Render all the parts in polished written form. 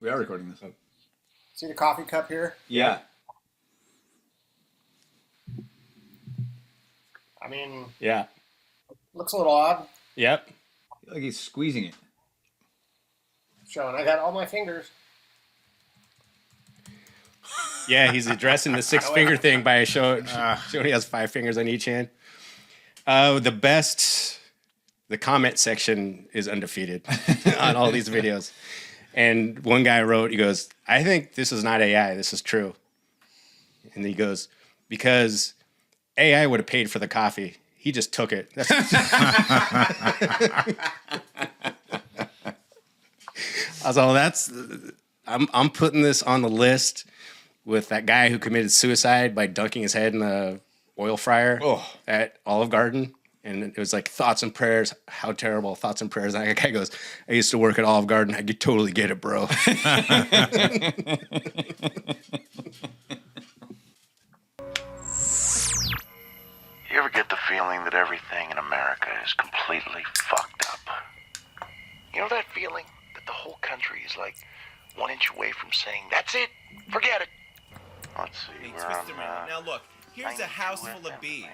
We are recording this. See the coffee cup here? Yeah. I mean, Yeah. looks a little odd. Yep. I feel like he's squeezing it. Showing I got all my fingers. Yeah, he's addressing the six-finger thing by showing he has 5 fingers on each hand. The comment section is undefeated on all these videos. And one guy wrote, he goes, I think this is not AI, this is true. And he goes, because AI would have paid for the coffee. He just took it. I'm putting this on the list with that guy who committed suicide by dunking his head in the oil fryer at Olive Garden. And it was like thoughts and prayers. How terrible. Thoughts and prayers. And that guy goes, I used to work at Olive Garden. I could totally get it, bro. You ever get the feeling that everything in America is completely fucked up? You know that feeling that the whole country is like 1 inch away from saying, that's it, forget it. Let's see, Hey, we're twist on, around. Now look, here's a house full of bees.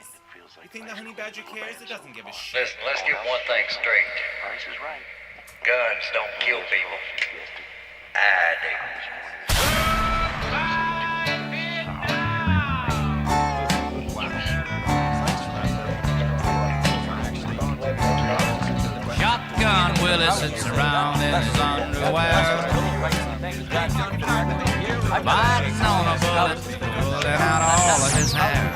You think the honey badger cares? It doesn't give a shit. Listen, let's get one thing straight. Price is right. Guns don't kill people. I do. Shotgun Willie sits around in his underwear, biting on a bullet, pulling out all of his hair.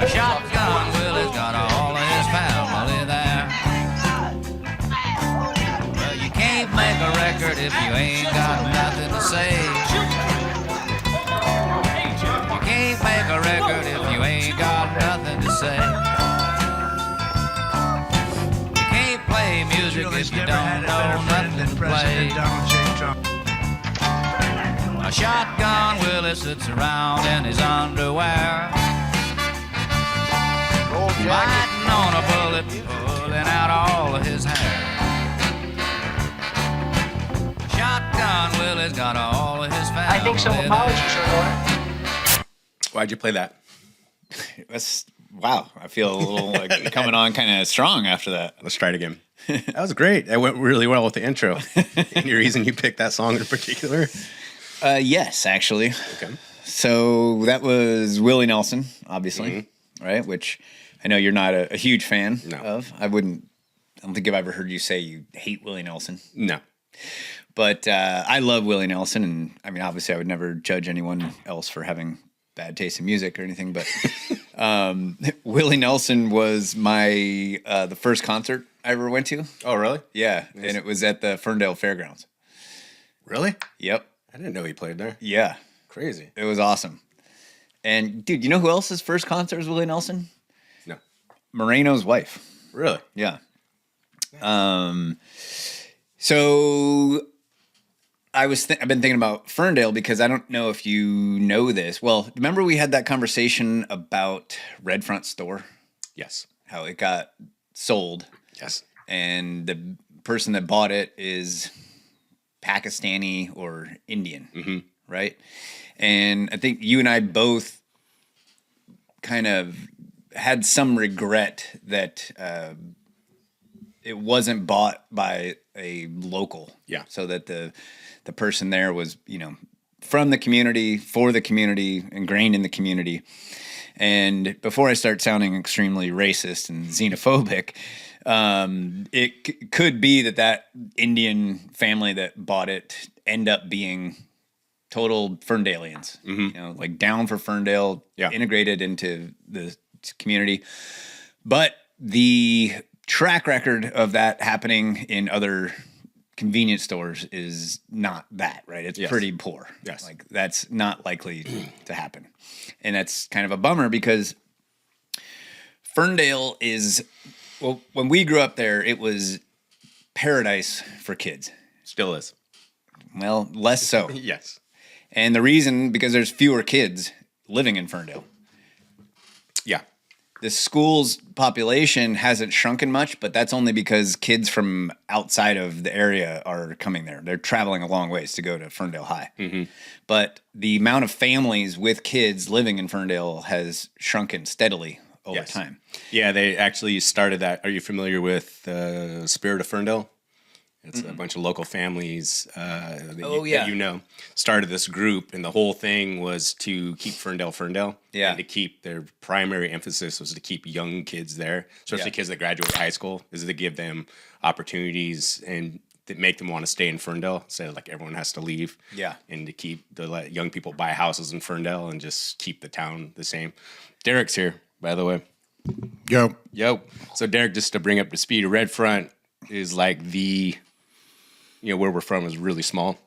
Shotgun Willie's got all of his family there. Well, you can't make a record if you ain't got nothing to say. You can't make a record if you ain't got nothing to say. Play music if you don't know nothing to play. A shotgun Willie sits around in his underwear, biting on a bullet, pulling out all of his hair. Shotgun Willie's got all of his family. I think some apologies are going. Why'd you play that? Wow. I feel a little like coming on kind of strong after that. Let's try it again. That was great. That went really well with the intro. Any reason you picked that song in particular? Yes, actually. Okay. So that was Willie Nelson, obviously, right? Which I know you're not a huge fan of. I don't think I've ever heard you say you hate Willie Nelson. No. But I love Willie Nelson, and I mean, obviously, I would never judge anyone else for having bad taste in music or anything. But Willie Nelson was my the first concert I ever went to. Oh, really? Yeah, nice. And it was at the Ferndale Fairgrounds. Really? Yep. I didn't know he played there. Yeah. Crazy. It was awesome. And, dude, you know who else's first concert was Willie Nelson? No. Moreno's wife. Really? Yeah. So I've been thinking about Ferndale because I don't know if you know this. Well, remember we had that conversation about Red Front Store? Yes. How it got sold. Yes. And the person that bought it is Pakistani or Indian, right? And I think you and I both kind of had some regret that it wasn't bought by a local. Yeah. So that the person there was, from the community, for the community, ingrained in the community. And before I start sounding extremely racist and xenophobic, it could be that Indian family that bought it end up being total Ferndalians, like down for Ferndale, integrated into the community. But the track record of that happening in other convenience stores is not that, right? It's pretty poor. Yes. Like that's not likely to happen. And that's kind of a bummer because Ferndale is, well, when we grew up there, it was paradise for kids. Still is. Well, less so. Yes. And the reason, because there's fewer kids living in Ferndale. Yeah. The school's population hasn't shrunken much, but that's only because kids from outside of the area are coming there. They're traveling a long ways to go to Ferndale High. Mm-hmm. But the amount of families with kids living in Ferndale has shrunken steadily over time. Yeah, they actually started that. Are you familiar with Spirit of Ferndale? It's a bunch of local families that you know started this group, and the whole thing was to keep Ferndale. Yeah. And to keep their primary emphasis was to keep young kids there, especially kids that graduate high school, is to give them opportunities and that make them want to stay in Ferndale instead of like everyone has to leave. Yeah. And to let young people buy houses in Ferndale and just keep the town the same. Derek's here, by the way. Yo. So Derek, just to bring up to speed, Red Front is like where we're from is really small.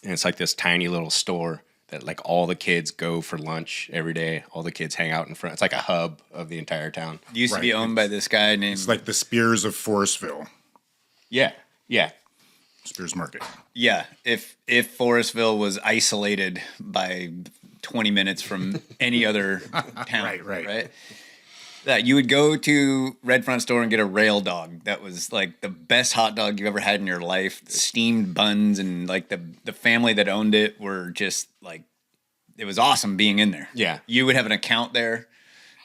And it's like this tiny little store that like all the kids go for lunch every day. All the kids hang out in front. It's like a hub of the entire town. It used to be owned by this guy named... It's like the Spears of Forestville. Yeah. Spears Market. Yeah. If Forestville was isolated by 20 minutes from any other town. Right. That you would go to Red Front store and get a rail dog. That was like the best hot dog you've ever had in your life. Steamed buns, and like the family that owned it were just like, it was awesome being in there. Yeah. You would have an account there,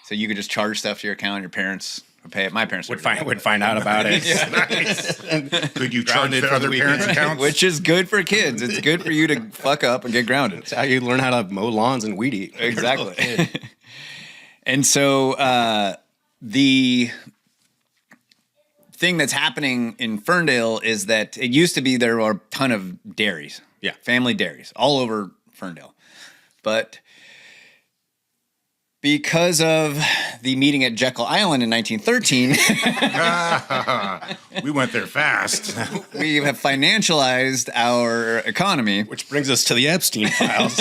so you could just charge stuff to your account. Your parents would pay it. My parents would find out about it. Nice. Could you charge the other parents' accounts? Which is good for kids. It's good for you to fuck up and get grounded. It's how you learn how to mow lawns and weed eat. Exactly. And so the thing that's happening in Ferndale is that it used to be there were a ton of dairies. Yeah. Family dairies all over Ferndale. But because of the meeting at Jekyll Island in 1913, we went there fast. we have financialized our economy. Which brings us to the Epstein files.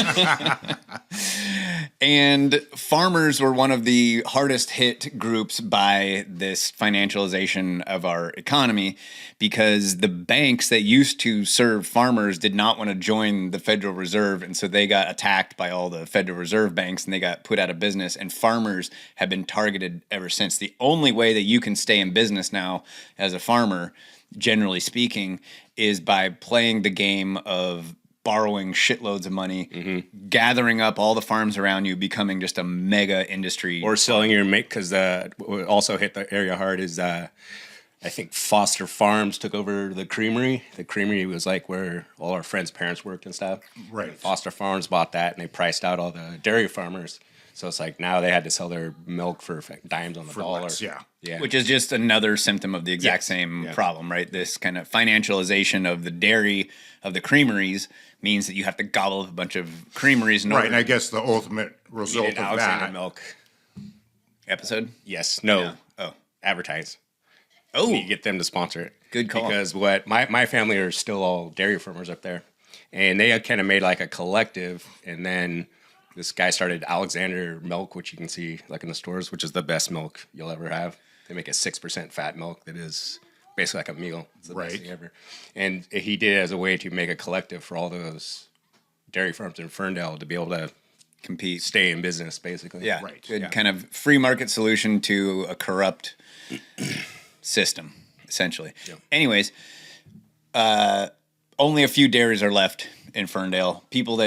And farmers were one of the hardest hit groups by this financialization of our economy, because the banks that used to serve farmers did not want to join the Federal Reserve. And so they got attacked by all the Federal Reserve banks and they got put out of business. And farmers have been targeted ever since. The only way that you can stay in business now as a farmer, generally speaking, is by playing the game of borrowing shitloads of money, gathering up all the farms around you, becoming just a mega industry. Or selling your make, because what also hit the area hard is I think Foster Farms took over the creamery. The creamery was like where all our friends' parents worked and stuff. Right. And Foster Farms bought that and they priced out all the dairy farmers. So it's like now they had to sell their milk for dimes on the dollar. Less, yeah. Which is just another symptom of the exact same problem, right? This kind of financialization of the dairy, of the creameries, means that you have to gobble up a bunch of creameries. Right, and I guess the ultimate result of Alexander that... milk episode? Yes. No. Yeah. Oh. Advertise. Oh. You get them to sponsor it. Good call. Because what my family are still all dairy farmers up there. And they kind of made like a collective. And then this guy started Alexander Milk, which you can see like in the stores, which is the best milk you'll ever have. They make a 6% fat milk that is basically like a meal. It's the best thing ever. And he did it as a way to make a collective for all those dairy farms in Ferndale to be able to compete, stay in business, basically. Yeah, right. Good kind of free market solution to a corrupt system, essentially. Yep. Anyways, only a few dairies are left in Ferndale. People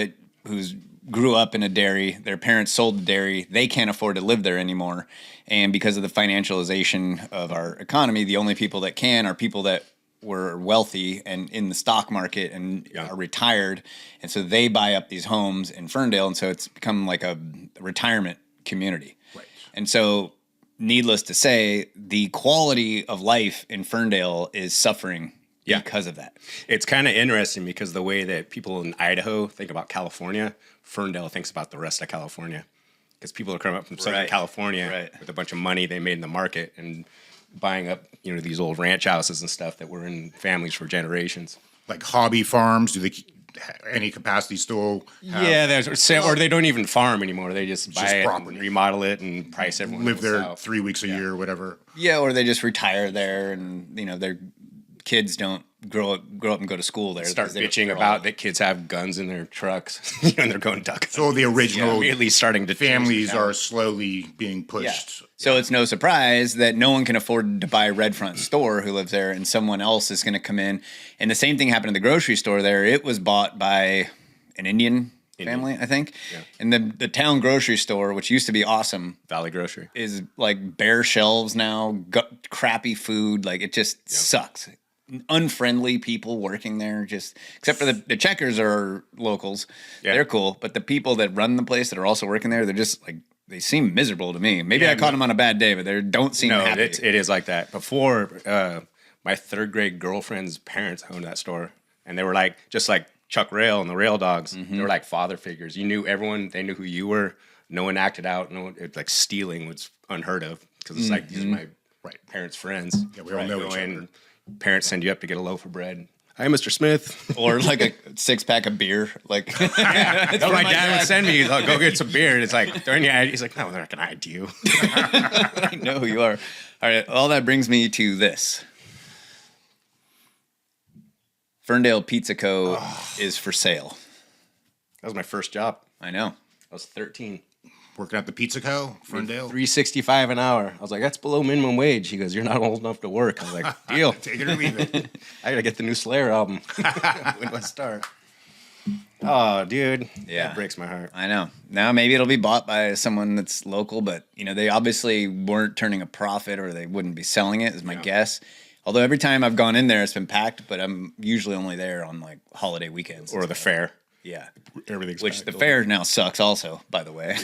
who's grew up in a dairy, their parents sold the dairy, they can't afford to live there anymore. And because of the financialization of our economy, the only people that can are people that were wealthy and in the stock market and are retired. And so they buy up these homes in Ferndale. And so it's become like a retirement community. Right. And so needless to say, the quality of life in Ferndale is suffering because of that. It's kind of interesting because the way that people in Idaho think about California, Ferndale thinks about the rest of California. Because people are coming up from Southern California with a bunch of money they made in the market and buying up, these old ranch houses and stuff that were in families for generations. Like hobby farms, do they any capacity still have? Or they don't even farm anymore. They just buy it and remodel it and price everyone. Live there out 3 weeks a year or whatever. Yeah, or they just retire there and, their kids don't grow up and go to school there. Start 'cause bitching they're about all- that kids have guns in their trucks, and they're going duck. So the original Immediately starting to change the families town. are slowly being Yeah. pushed. So it's no surprise that no one can afford to buy Red Front Store who lives there, and someone else is going to come in. And the same thing happened in the grocery store there. It was bought by an Indian family, I think. Yeah. And the town grocery store, which used to be awesome, Valley Grocery. is like bare shelves now, crappy food. Like it just sucks. Unfriendly people working there, just except for the checkers are locals. Yeah. They're cool, but the people that run the place that are also working there, they're just like they seem miserable to me. Maybe Yeah, I caught them on a bad day, but they don't seem No, happy. it is like that. Before, my third grade girlfriend's parents owned that store, and they were like just like Chuck Rail and the Rail Dogs. They were like father figures. You knew everyone. They knew who you were. No one acted out. No one, like stealing was unheard of because it's like these are my parents' friends. Yeah, we all know each other. Parents send you up to get a loaf of bread. Hi, Mr. Smith. Or like a 6-pack of beer. Like That's what my dad would send me. He's like, go get some beer. And it's like, during your ID, he's like, no, they're not going to ID you. I know who you are. All right, all that brings me to this. Ferndale Pizza Co. is for sale. That was my first job. I know. I was 13. Working at the Pizza Co. Ferndale. $3.65 an hour. I was like, that's below minimum wage. He goes, you're not old enough to work. I was like, deal. Take it or leave it. I gotta get the new Slayer album. When do I start? Oh, dude. Yeah. That breaks my heart. I know. Now maybe it'll be bought by someone that's local, but you know they obviously weren't turning a profit, or they wouldn't be selling it. Is my guess. Although every time I've gone in there, it's been packed, but I'm usually only there on like holiday weekends Or the fair. Yeah. Everything's Which packed the over. fair now sucks also, by the way,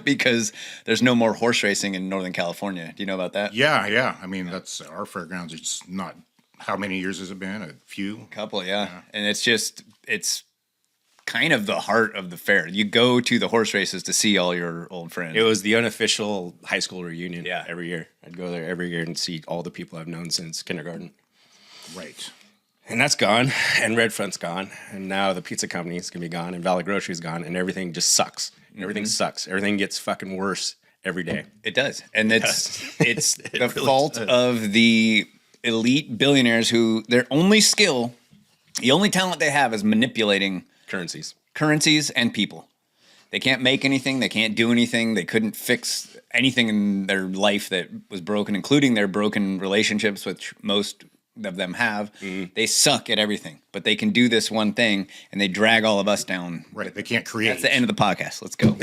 because there's no more horse racing in Northern California. Do you know about that? Yeah. I mean, that's our fairgrounds. It's not. How many years has it been? A few. Couple, yeah. And it's kind of the heart of the fair. You go to the horse races to see all your old friends. It was the unofficial high school reunion Yeah. every year. I'd go there every year and see all the people I've known since kindergarten. Right. And that's gone, and Red Front's gone, and now the pizza company's gonna be gone, and Valley Grocery's gone, and everything just sucks. Everything sucks. Everything gets fucking worse every day. It does. And it's the really fault does. of the elite billionaires who their only skill, the only talent they have is manipulating currencies and people. They can't make anything. They can't do anything. They couldn't fix anything in their life that was broken, including their broken relationships, which most of them have. They suck at everything, but they can do this one thing, and they drag all of us down. Right. They can't create. That's the end of the podcast. Let's go.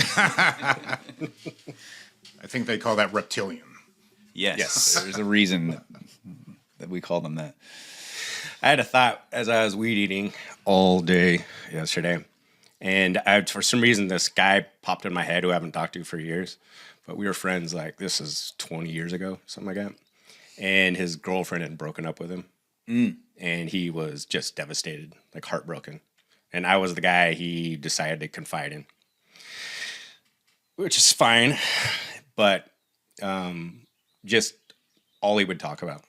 I think they call that reptilian. Yes. There's a reason that we call them that. I had a thought as I was weed eating all day yesterday, and for some reason this guy popped in my head who I haven't talked to for years, but we were friends like this is 20 years ago, something like that. And his girlfriend had broken up with him, and he was just devastated, like heartbroken. And I was the guy he decided to confide in, which is fine, but just all he would talk about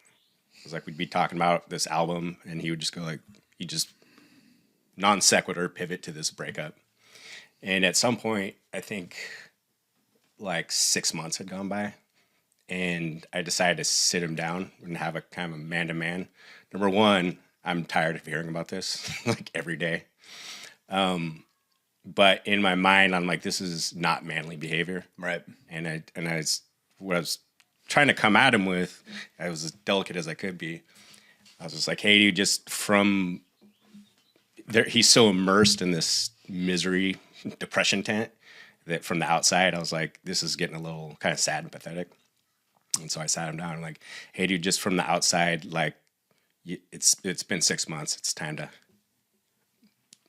was like we'd be talking about this album, and he would just go like, he just non sequitur pivot to this breakup. And at some point, I think like 6 months had gone by. And I decided to sit him down and have a kind of a man-to-man. Number one, I'm tired of hearing about this like every day. But in my mind, I'm like, this is not manly behavior. Right. What I was trying to come at him with, I was as delicate as I could be. I was just like, hey, dude, just from there, he's so immersed in this misery, depression tent that from the outside, I was like, this is getting a little kind of sad and pathetic. And so I sat him down and like, hey, dude, just from the outside, like, it's been 6 months. It's time to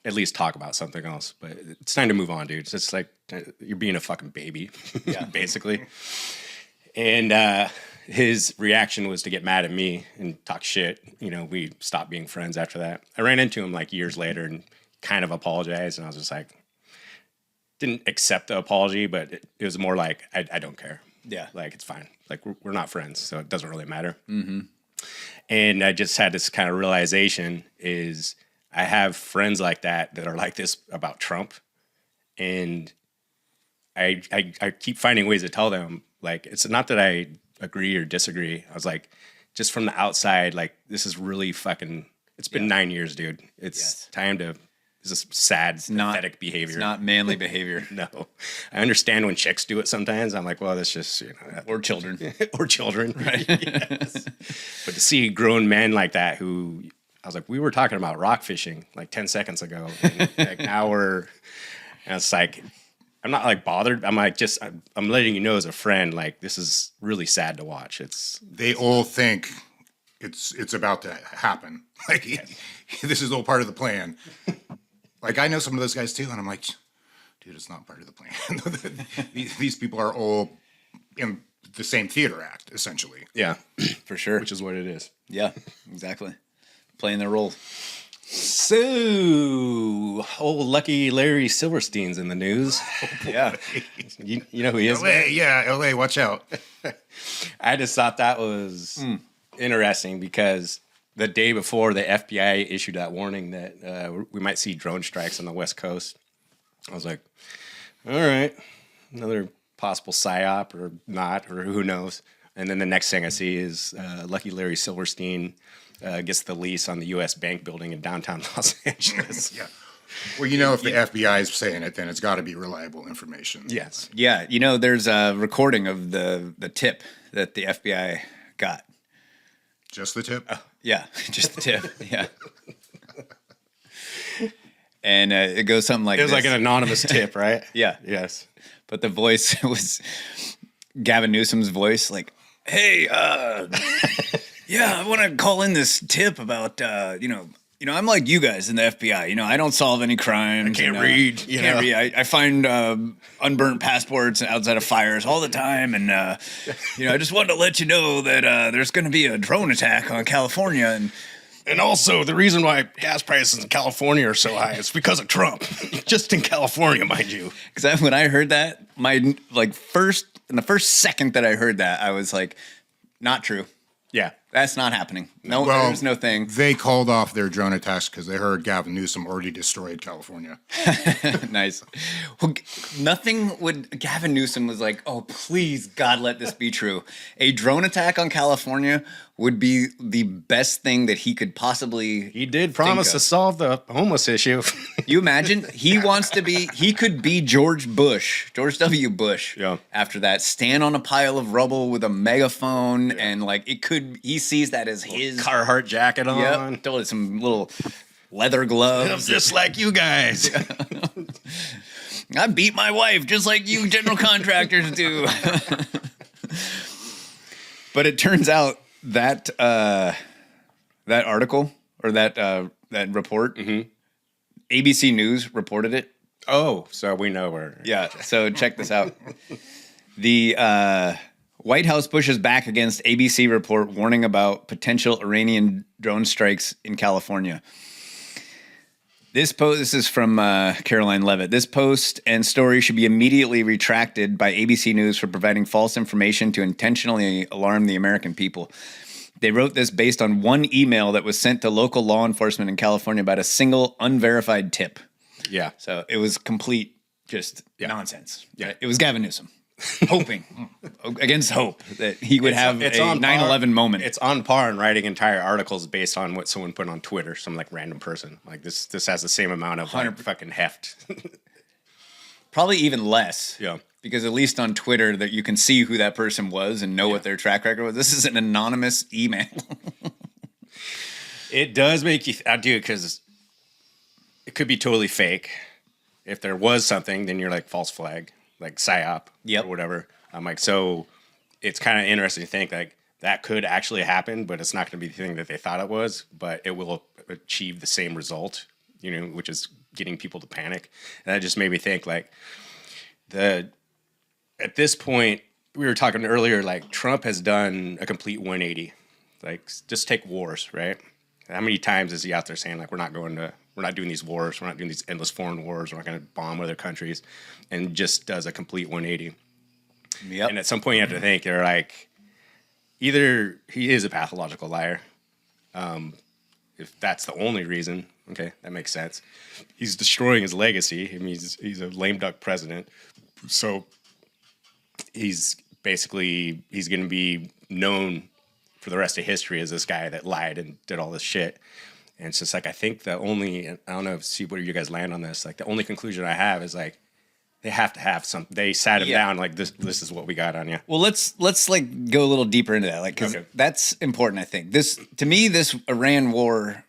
at least talk about something else. But it's time to move on, dude. It's just like you're being a fucking baby, basically. And his reaction was to get mad at me and talk shit. You know, we stopped being friends after that. I ran into him like years later and kind of apologized. And I was just like, didn't accept the apology, but it was more like, I don't care. Yeah. Like, it's fine. Like, we're not friends, so it doesn't really matter. Mm-hmm. And I just had this kind of realization is I have friends like that are like this about Trump. And I keep finding ways to tell them, like, it's not that I agree or disagree. I was like, just from the outside, like, this is really fucking It's been 9 years, dude. It's time to. This is sad, pathetic behavior. It's not manly behavior. No, I understand when chicks do it sometimes. I'm like, well, that's just Or children. or children, right? Yes. But to see grown men like that, who I was like, we were talking about rock fishing like 10 seconds ago, and like now we're. And it's like, I'm not like bothered. I'm like, I'm letting you know as a friend, like this is really sad to watch. They all think it's about to happen. Like this is all part of the plan. Like I know some of those guys too, and I'm like, dude, it's not part of the plan. These people are all in the same theater act, essentially. Yeah, For sure. which is what it is. Yeah, exactly. Playing their role. So, old lucky Larry Silverstein's in the news. Yeah. You know who he is? LA, watch out. I just thought that was interesting because the day before the FBI issued that warning that we might see drone strikes on the West Coast, I was like, all right, another possible psyop or not, or who knows. And then the next thing I see is lucky Larry Silverstein gets the lease on the U.S. Bank building in downtown Los Angeles. Yeah. Well, you know, if the FBI is saying it, then it's got to be reliable information. Yes. Yeah. You know, there's a recording of the tip that the FBI got. Just the tip? Yeah. Just the tip. Yeah. And it goes something like It was this. like an anonymous tip, right? Yeah. Yes. But the voice was Gavin Newsom's voice, like, hey, yeah, I want to call in this tip about, I'm like you guys in the FBI. You know, I don't solve any crimes. I can't read. Can't read. I find unburnt passports outside of fires all the time. And, I just wanted to let you know that there's going to be a drone attack on California. And also, the reason why gas prices in California are so high is because of Trump. Just in California, mind you. Because when I heard that, in the first second that I heard that, I was like, not true. Yeah. That's not happening. No, Well, there's no thing. They called off their drone attacks because they heard Gavin Newsom already destroyed California. Nice. Well, Gavin Newsom was like, oh, please, God, let this be true. A drone attack on California would be the best thing that he could possibly. He did promise to solve the homeless issue. You imagine? He could be George W. Bush. Yeah. After that, stand on a pile of rubble with a megaphone and he sees that as his Carhartt jacket on. Yep. Totally some little leather gloves. Just like you guys. I beat my wife just like you general contractors do. But it turns out that that article or that report, ABC News reported it. Oh, so we know where. Yeah. So check this out. The White House pushes back against ABC report warning about potential Iranian drone strikes in California. This is from Caroline Levitt. This post and story should be immediately retracted by ABC News for providing false information to intentionally alarm the American people. They wrote this based on one email that was sent to local law enforcement in California about a single unverified tip. Yeah. So it was complete just nonsense. Yeah. It was Gavin Newsom hoping against hope that he would have a 9/11 moment. It's on par in writing entire articles based on what someone put on Twitter, some like random person. Like this has the same amount of fucking heft. Probably even less. Yeah. Because at least on Twitter that you can see who that person was and know what their track record was. This is an anonymous email. It does make you because it could be totally fake. If there was something, then you're like false flag, like psyop, or whatever. I'm like, so it's kind of interesting to think like that could actually happen, but it's not going to be the thing that they thought it was. But it will achieve the same result, which is getting people to panic. And that just made me think like at this point, we were talking earlier, like Trump has done a complete 180. Like just take wars, right? How many times is he out there saying like we're not doing these wars, we're not doing these endless foreign wars, we're not going to bomb other countries, and just does a complete 180. Yep. And at some point you have to think they're like, either he is a pathological liar, if that's the only reason, okay, that makes sense. He's destroying his legacy. I mean, he's a lame duck president, so he's going to be known for the rest of history as this guy that lied and did all this shit. And it's just like, I think I don't know, see where you guys land on this. Like the only conclusion I have is like, they have to have some. They sat him down like this. This is what we got on you. Well, let's like go a little deeper into that, like because that's important. I think this Iran war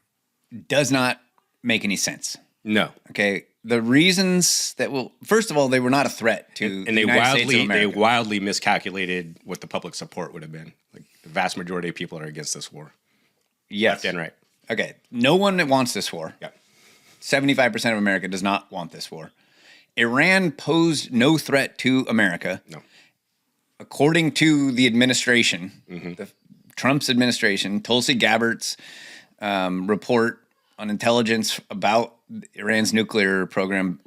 does not make any sense. No. Okay. The reasons that first of all, they were not a threat to and the United States of America. they wildly miscalculated what the public support would have been. Like the vast majority of people are against this war. Yes. Left and right. Okay. No one wants this war. Yeah. 75% of America does not want this war. Iran posed no threat to America. No. According to the administration, Trump's administration, Tulsi Gabbard's report on intelligence about Iran's nuclear program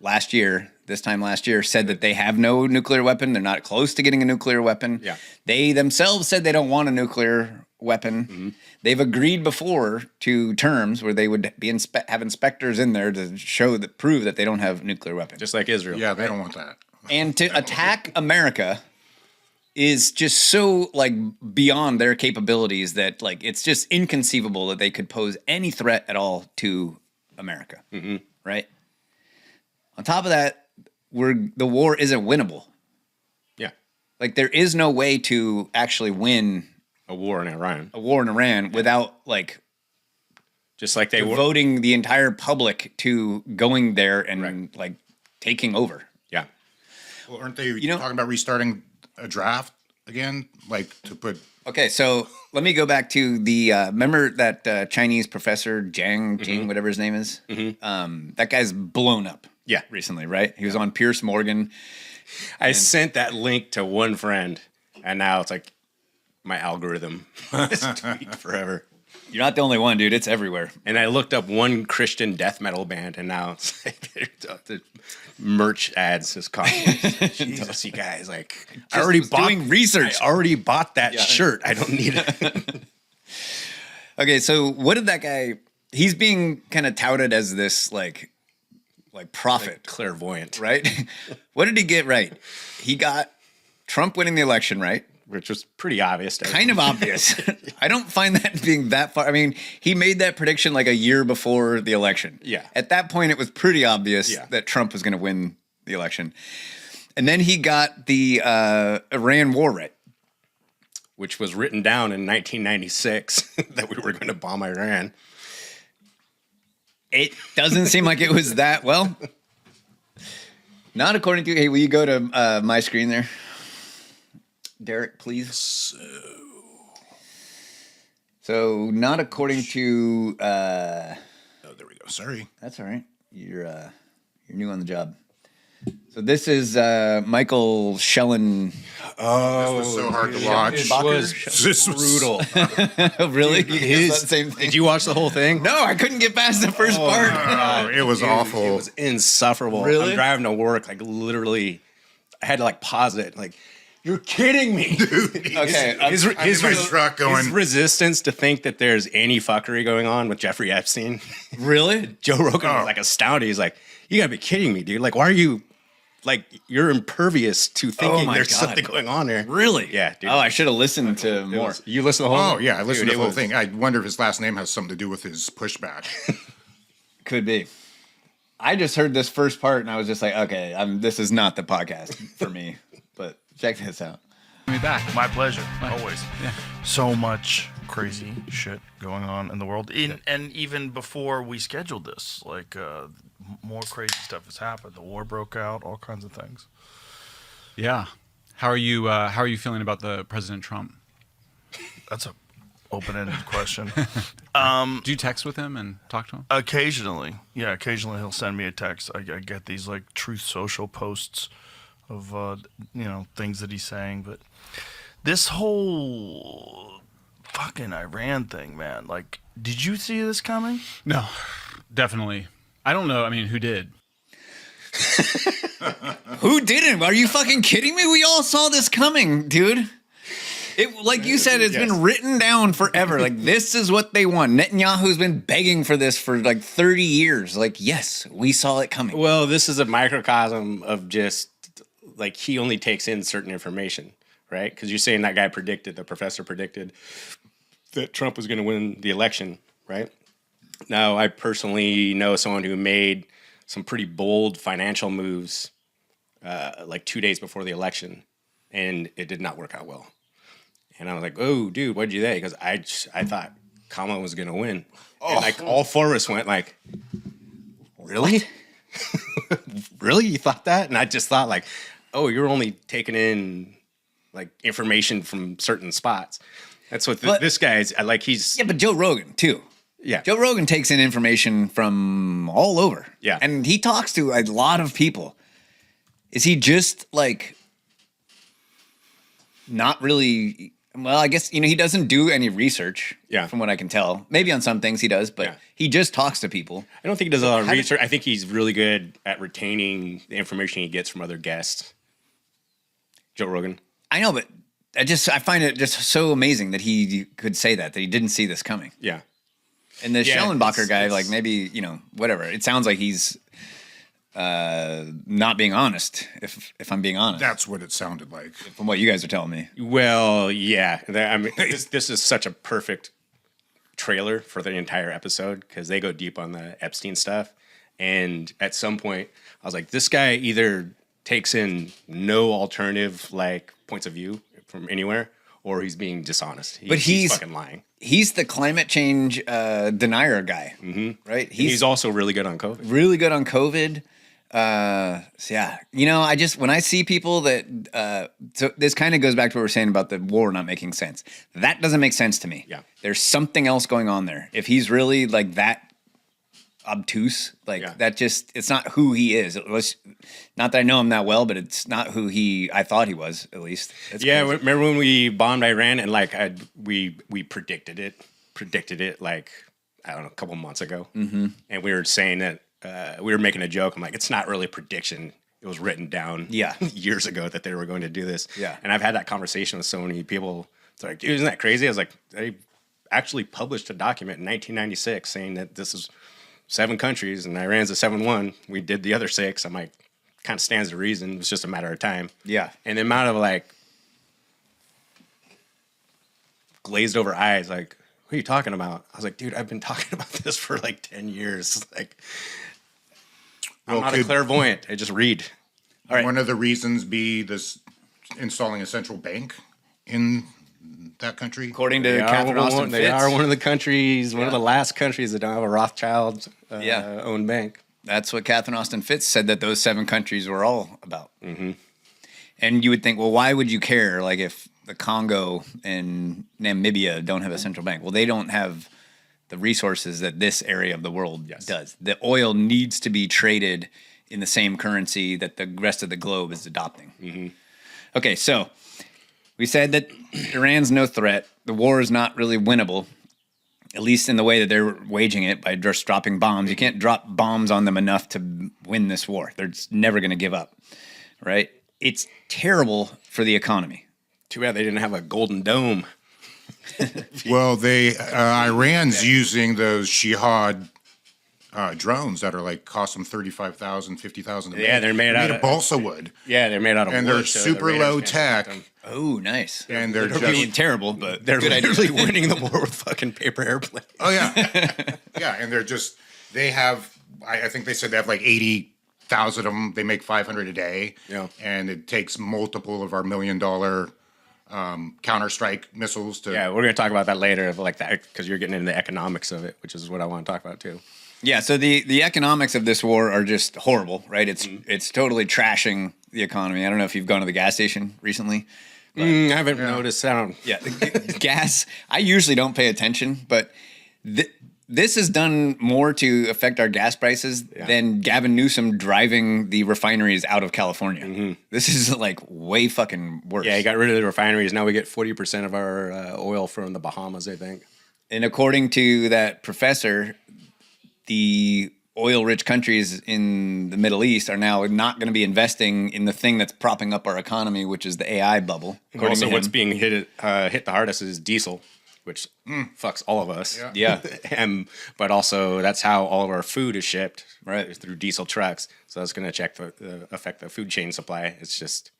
this time last year, said that they have no nuclear weapon. They're not close to getting a nuclear weapon. Yeah. They themselves said they don't want a nuclear weapon. They've agreed before to terms where they would be have inspectors in there to prove that they don't have nuclear weapons. Just like Israel. Yeah, they don't want that. And to attack America is just so like beyond their capabilities that like it's just inconceivable that they could pose any threat at all to America. Right? On top of that, the war isn't winnable. Yeah. Like there is no way to actually win a war in Iran without like just like they were devoting the entire public to going there and like taking over. Yeah. Well, aren't they talking about restarting a draft again? Like to put. Okay, so let me go back to the remember that Chinese professor Jing, whatever his name is. That guy's blown up. Yeah, recently, right? He was on Pierce Morgan. I sent that link to one friend, and now it's like my algorithm is tweaked forever. You're not the only one, dude. It's everywhere. And I looked up one Christian death metal band, and now it's like the merch ads is costing. Jesus, you guys! Like, I already doing research. I already bought that shirt. I don't need it. Okay, so what did that guy? He's being kind of touted as this like prophet, like clairvoyant, right? What did he get right? He got Trump winning the election, right? Which was pretty obvious. Kind of obvious. I don't find that being that far. I mean, he made that prediction like a year before the election. Yeah. At that point, it was pretty obvious that Trump was going to win the election. And then he got the Iran war right. Which was written down in 1996 that we were going to bomb Iran. It doesn't seem like it was that well. Not according to. Hey, will you go to my screen there, Derek, please? So not according to. Oh, there we go. Sorry. That's all right. You're new on the job. So this is Michael Schellen. Oh, this was so hard to watch. This was brutal. Really? That same thing? Did you watch the whole thing? No, I couldn't get past the first part. Oh, it was awful. It was insufferable. Really? I'm driving to work, like literally, I had to like pause it. Like, you're kidding me, dude. Okay, his truck going. His resistance to think that there's any fuckery going on with Jeffrey Epstein. Really? Joe Rogan was like astounded. He's like, you gotta be kidding me, dude. Like, why are you? Like, you're impervious to thinking there's something going on there. Really? Yeah, dude. Oh, I should have listened to more. You listened to the whole Oh, yeah, I listened to the whole thing. I wonder if his last name has something to do with his pushback. Could be. I just heard this first part and I was just like, okay, this is not the podcast for me. But check this out. Me back. My pleasure, always. Yeah. So much crazy shit going on in the world, and even before we scheduled this, like more crazy stuff has happened. The war broke out, all kinds of things. Yeah. How are you feeling about the President Trump? That's a open-ended question. Do you text with him and talk to him? Occasionally, yeah. Occasionally, he'll send me a text. I get these like Truth Social posts of things that he's saying, but this whole fucking Iran thing, man. Like, did you see this coming? No, definitely. I don't know. I mean, who did? Who didn't? Are you fucking kidding me? We all saw this coming, dude. It, like you said, it's been written down forever. Like, this is what they want. Netanyahu's been begging for this for like 30 years. Like, yes, we saw it coming. Well, this is a microcosm of just like he only takes in certain information, right? Because you're saying that guy the professor predicted that Trump was going to win the election, right? No, I personally know someone who made some pretty bold financial moves like 2 days before the election, and it did not work out well. And I was like, "Oh, dude, what'd you say?" Because I thought Kamala was gonna win, and like all four of us went like, "Really? Really? You thought that?" And I just thought like, "Oh, you're only taking in like information from certain spots." That's what this guy's like. He's Yeah, but Joe Rogan too. yeah. Joe Rogan takes in information from all over. Yeah. And he talks to a lot of people. Is he just like not really? Well, I guess, he doesn't do any research. Yeah. From what I can tell. Maybe on some things he does, but Yeah. he just talks to people. I don't think he does a lot of research. I think he's really good at retaining the information he gets from other guests. Joe Rogan. I know, but I find it just so amazing that he could say that he didn't see this coming. Yeah. And the Yeah, Schellenbacher guy, it's- like maybe, whatever. It sounds like he's not being honest, if I'm being honest. That's what it sounded like. From what you guys are telling me. Well, yeah. I mean, this is such a perfect trailer for the entire episode because they go deep on the Epstein stuff. And at some point, I was like, this guy either takes in no alternative like points of view from anywhere, or he's being dishonest. But he's fucking lying. He's the climate change denier guy, right? He's also really good on COVID. really good on COVID. So yeah, when I see people that, so this kind of goes back to what we're saying about the war not making sense. That doesn't make sense to me. Yeah. There's something else going on there. If he's really like that obtuse, like that it's not who he is. It was not that I know him that well, but it's not who I thought he was, at least. It's Yeah, crazy. remember when we bombed Iran and like we predicted it like, I don't know, a couple months ago, and we were saying that we were making a joke. I'm like, it's not really a prediction. It was written down years ago that they were going to do this. Yeah. And I've had that conversation with so many people. It's like, dude, isn't that crazy? I was like, they actually published a document in 1996 saying that this is 7 countries and Iran's the 7th one. We did the other 6. I'm like, kind of stands to reason. It's just a matter of time. Yeah. And the amount of like glazed over eyes, like, what are you talking about? I was like, dude, I've been talking about this for like 10 years. Like, I'm not a clairvoyant. I just read. All right. One of the reasons be this installing a central bank in that country. According to Catherine Austin They Fitz, are one of the countries, one of the last countries that don't have a Rothschild owned bank. that's what Catherine Austin Fitz said that those 7 countries were all about. Mm-hmm. And you would think, well, why would you care? Like if the Congo and Namibia don't have a central bank. Well, they don't have the resources that this area of the world does. The oil needs to be traded in the same currency that the rest of the globe is adopting. Mm-hmm. Okay, so we said that Iran's no threat. The war is not really winnable, at least in the way that they're waging it by just dropping bombs. You can't drop bombs on them enough to win this war. They're just never going to give up, right? It's terrible for the economy. Too bad they didn't have a golden dome. Well, Iran's using those Shihad drones that are like cost them $35,000, $50,000. Yeah, they're made out of balsa wood. Yeah, they're made out of And wood. they're so super the radars low can't tech. detect them. Oh, nice. And they're Being just terrible, but They're good idea. literally winning the war with fucking paper airplanes. Oh yeah, yeah, and they have. I think they said they have like 80,000 of them. They make 500 a day. Yeah. And it takes multiple of our $1 million counter-strike missiles to. Yeah, we're gonna talk about that later, of like that, because you're getting into the economics of it, which is what I want to talk about too. Yeah, so the economics of this war are just horrible, right? It's totally trashing the economy. I don't know if you've gone to the gas station recently. I haven't noticed. I don't. Yeah, gas. I usually don't pay attention, but this has done more to affect our gas prices than Gavin Newsom driving the refineries out of California. This is like way fucking worse. Yeah, he got rid of the refineries. Now we get 40% of our oil from the Bahamas, I think. And according to that professor, the oil-rich countries in the Middle East are now not going to be investing in the thing that's propping up our economy, which is the AI bubble. Also, what's being hit the hardest is diesel, which fucks all of us. Yeah. But also, that's how all of our food is shipped, Right. is through diesel trucks. So that's going to affect the food chain supply. It's just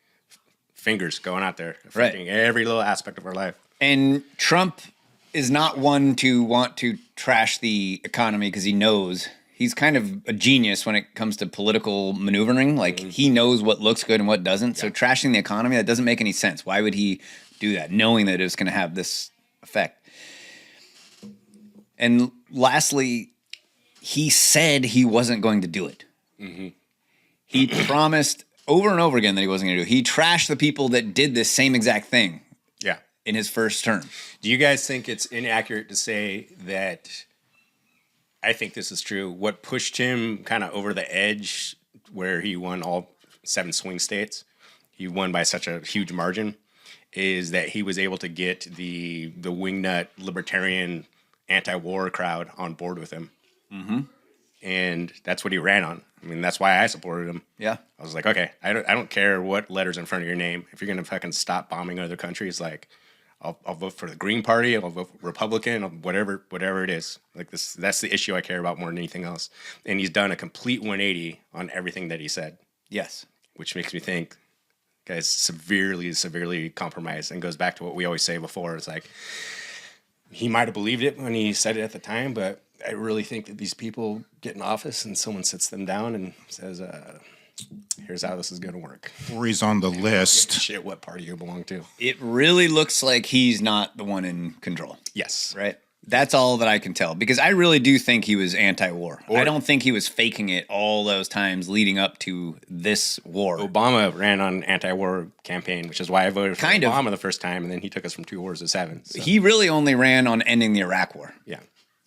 fingers going out there, affecting every little aspect of our life. And Trump is not one to want to trash the economy because he knows he's kind of a genius when it comes to political maneuvering. Like he knows what looks good and what doesn't. So trashing the economy, that doesn't make any sense. Why would he do that, knowing that it's going to have this effect? And lastly, he said he wasn't going to do it. He promised over and over again that he wasn't going to do it. He trashed the people that did this same exact thing. Yeah. In his first term. Do you guys think it's inaccurate to say that? I think this is true. What pushed him kind of over the edge, where he won all 7 swing states, he won by such a huge margin, is that he was able to get the wingnut libertarian anti-war crowd on board with him. And that's what he ran on. I mean, that's why I supported him. Yeah. I was like, okay, I don't care what letter's in front of your name. If you're gonna fucking stop bombing other countries, like, I'll vote for the Green Party. I'll vote Republican. Whatever it is. Like this, that's the issue I care about more than anything else. And he's done a complete 180 on everything that he said. Yes. Which makes me think, guy's severely compromised, and goes back to what we always say before. It's like he might have believed it when he said it at the time, but I really think that these people get in office and someone sits them down and says, here's how this is going to work. Or he's on the list. Shit, what party you belong to. It really looks like he's not the one in control. Yes. Right? That's all that I can tell, because I really do think he was anti-war. I don't think he was faking it all those times leading up to this war. Obama ran on an anti-war campaign, which is why I voted for Obama the first time, and then he took us from 2 wars to 7. So. He really only ran on ending the Iraq War. Yeah.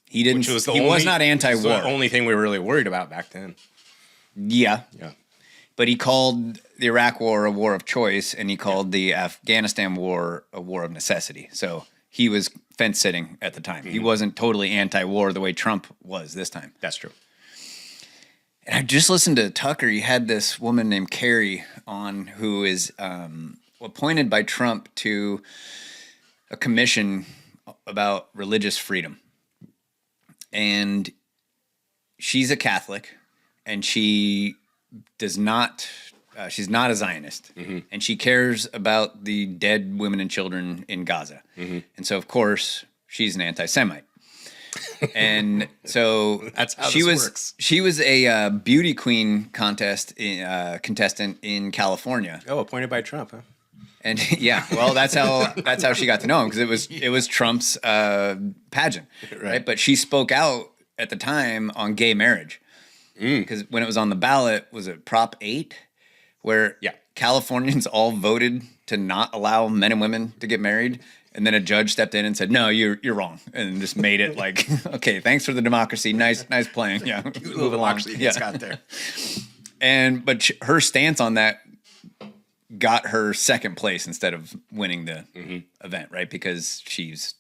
He didn't. He was not anti-war. The only thing we were really worried about back then. Yeah. Yeah. But he called the Iraq War a war of choice, and he called the Afghanistan war a war of necessity. So he was fence sitting at the time. He wasn't totally anti-war the way Trump was this time. That's true. And I just listened to Tucker. He had this woman named Carrie on, who is appointed by Trump to a commission about religious freedom. And she's a Catholic, and she does not, she's not a Zionist, and she cares about the dead women and children in Gaza. And so, of course, she's an anti-Semite. And so that's how she this was. works. She was a beauty queen contestant in California. Oh, appointed by Trump, huh? And yeah, well, that's how she got to know him, because it was Trump's pageant, right? But she spoke out at the time on gay marriage, because when it was on the ballot, was it Prop 8, where Californians all voted to not allow men and women to get married, and then a judge stepped in and said, "No, you're wrong," and just made it like, "Okay, thanks for the democracy, nice playing, yeah, move along." Got there. But her stance on that got her second place instead of winning the event, right? Because she's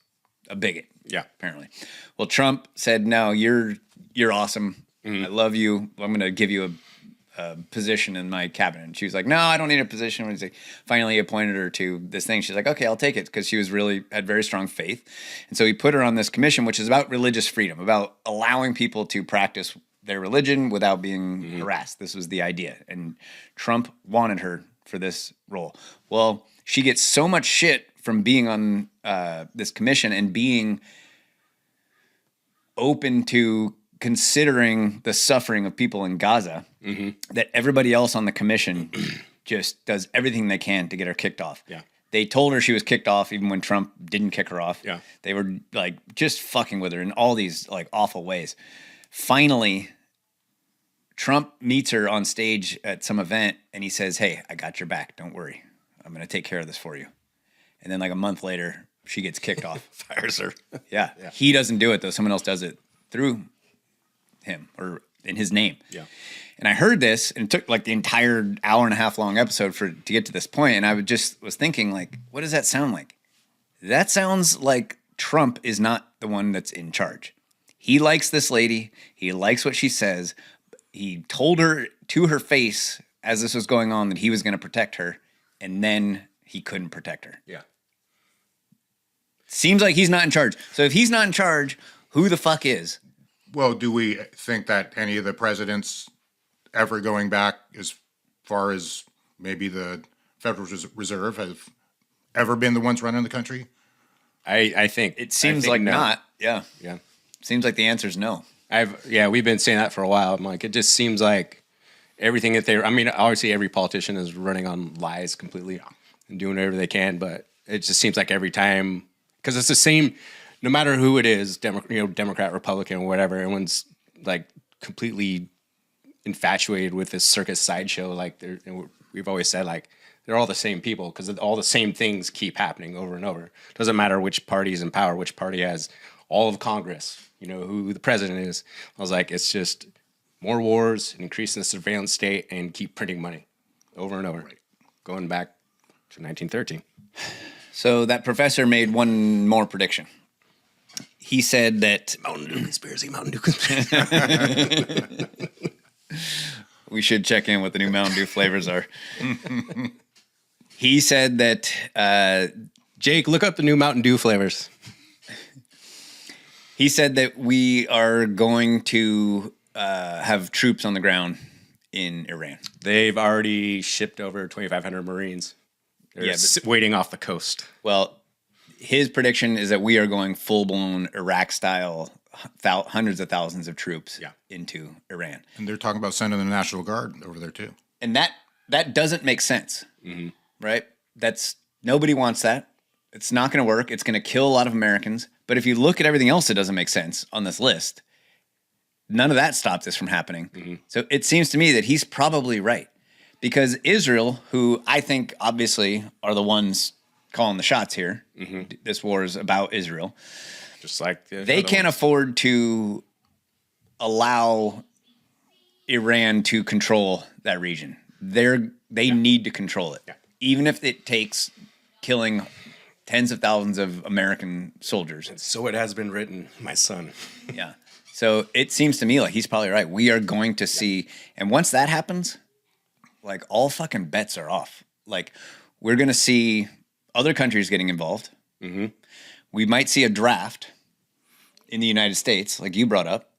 a bigot. Yeah, apparently. Well, Trump said, "No, you're awesome. I love you. I'm going to give you a position in my cabinet." And she was like, "No, I don't need a position." When he finally appointed her to this thing, she's like, "Okay, I'll take it," because she had very strong faith. And so he put her on this commission, which is about religious freedom, about allowing people to practice their religion without being harassed. This was the idea. And Trump wanted her for this role. Well, she gets so much shit from being on this commission and being open to considering the suffering of people in Gaza, that everybody else on the commission just does everything they can to get her kicked off. Yeah. They told her she was kicked off even when Trump didn't kick her off. Yeah. They were like just fucking with her in all these like awful ways. Finally, Trump meets her on stage at some event and he says, "Hey, I got your back. Don't worry. I'm going to take care of this for you." And then like a month later, she gets kicked off. Fires her. Yeah. He doesn't do it though. Someone else does it through him or in his name. Yeah. And I heard this, and it took like the entire hour and a half long episode to get to this point. And I was thinking, like, what does that sound like? That sounds like Trump is not the one that's in charge. He likes this lady. He likes what she says. He told her to her face as this was going on that he was going to protect her, and then he couldn't protect her. Yeah. Seems like he's not in charge. So if he's not in charge, who the fuck is? Well, do we think that any of the presidents ever going back as far as maybe the Federal Reserve have ever been the ones running the country? I think It seems think like no. not. Yeah. Yeah. Seems like the answer is no. We've been saying that for a while. I'm like, it just seems like everything that I mean, obviously every politician is running on lies completely and doing whatever they can, but it just seems like every time, because it's the same, no matter who it is, Democrat, Republican, whatever, everyone's like completely infatuated with this circus sideshow. Like we've always said, like they're all the same people because all the same things keep happening over and over. Doesn't matter which party's in power, which party has all of Congress, who the president is. I was like, it's just more wars and increasing the surveillance state and keep printing money over and over, going back to 1913. So that professor made one more prediction. He said that Mountain Dew conspiracy. we should check in what the new Mountain Dew flavors are. He said that Jake, look up the new Mountain Dew flavors. He said that we are going to have troops on the ground in Iran. They've already shipped over 2,500 Marines. They're waiting off the coast. Well, his prediction is that we are going full-blown Iraq-style, hundreds of thousands of troops into Iran. And they're talking about sending the National Guard over there too. And that doesn't make sense, right? Nobody wants that. It's not going to work. It's going to kill a lot of Americans. But if you look at everything else that doesn't make sense on this list, none of that stopped this from happening. So it seems to me that he's probably right. Because Israel, who I think obviously are the ones calling the shots here, this war is about Israel. Just like they can't afford to allow Iran to control that region. They need to control it, even if it takes killing tens of thousands of American soldiers. So it has been written, my son. Yeah. So it seems to me like he's probably right. We are going to see, and once that happens, like all fucking bets are off. Like we're going to see other countries getting involved. We might see a draft in the United States, like you brought up.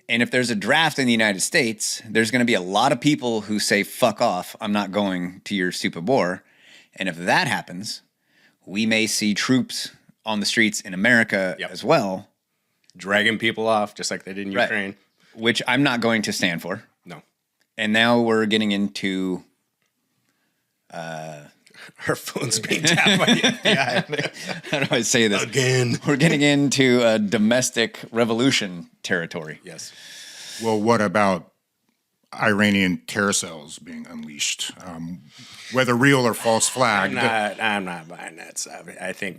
And if there's a draft in the United States, there's going to be a lot of people who say, fuck off, I'm not going to your stupid war. And if that happens, we may see troops on the streets in America as well. Dragging people off, just like they did in Ukraine. Which I'm not going to stand for. No. And now we're getting into... Our phone's being tapped by the FBI. How do I say this? Again. We're getting into domestic revolution territory. Yes. Well, what about Iranian terror cells being unleashed? Whether real or false flag. I'm not buying that stuff. I think.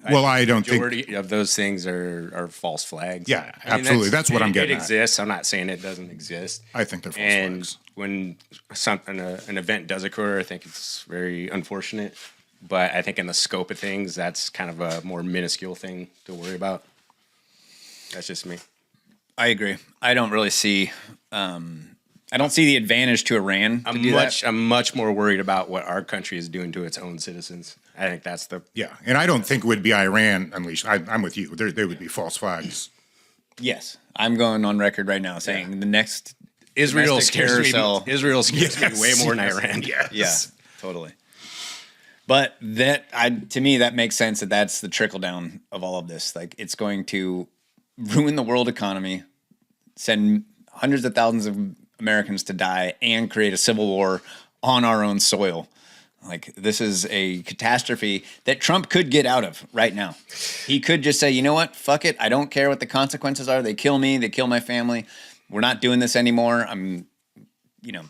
I don't think majority of those things are false flags. Yeah, absolutely. That's what I'm getting It exists. I'm not saying it doesn't exist. I think they're false flags. When an event does occur, I think it's very unfortunate. But I think in the scope of things, that's kind of a more minuscule thing to worry about. That's just me. I agree. I don't really see. I don't see the advantage to Iran. I'm much more worried about what our country is doing to its own citizens. I think that's the and I don't think it would be Iran unleashed. I'm with you. They would be false flags. Yes, I'm going on record right now saying the next Israel domestic terror cell. Israel scares me way more than Iran. Yeah, totally. But to me, that makes sense that that's the trickle down of all of this. Like it's going to ruin the world economy, send hundreds of thousands of Americans to die, and create a civil war on our own soil. Like this is a catastrophe that Trump could get out of right now. He could just say, you know what, fuck it. I don't care what the consequences are. They kill me. They kill my family. We're not doing this anymore.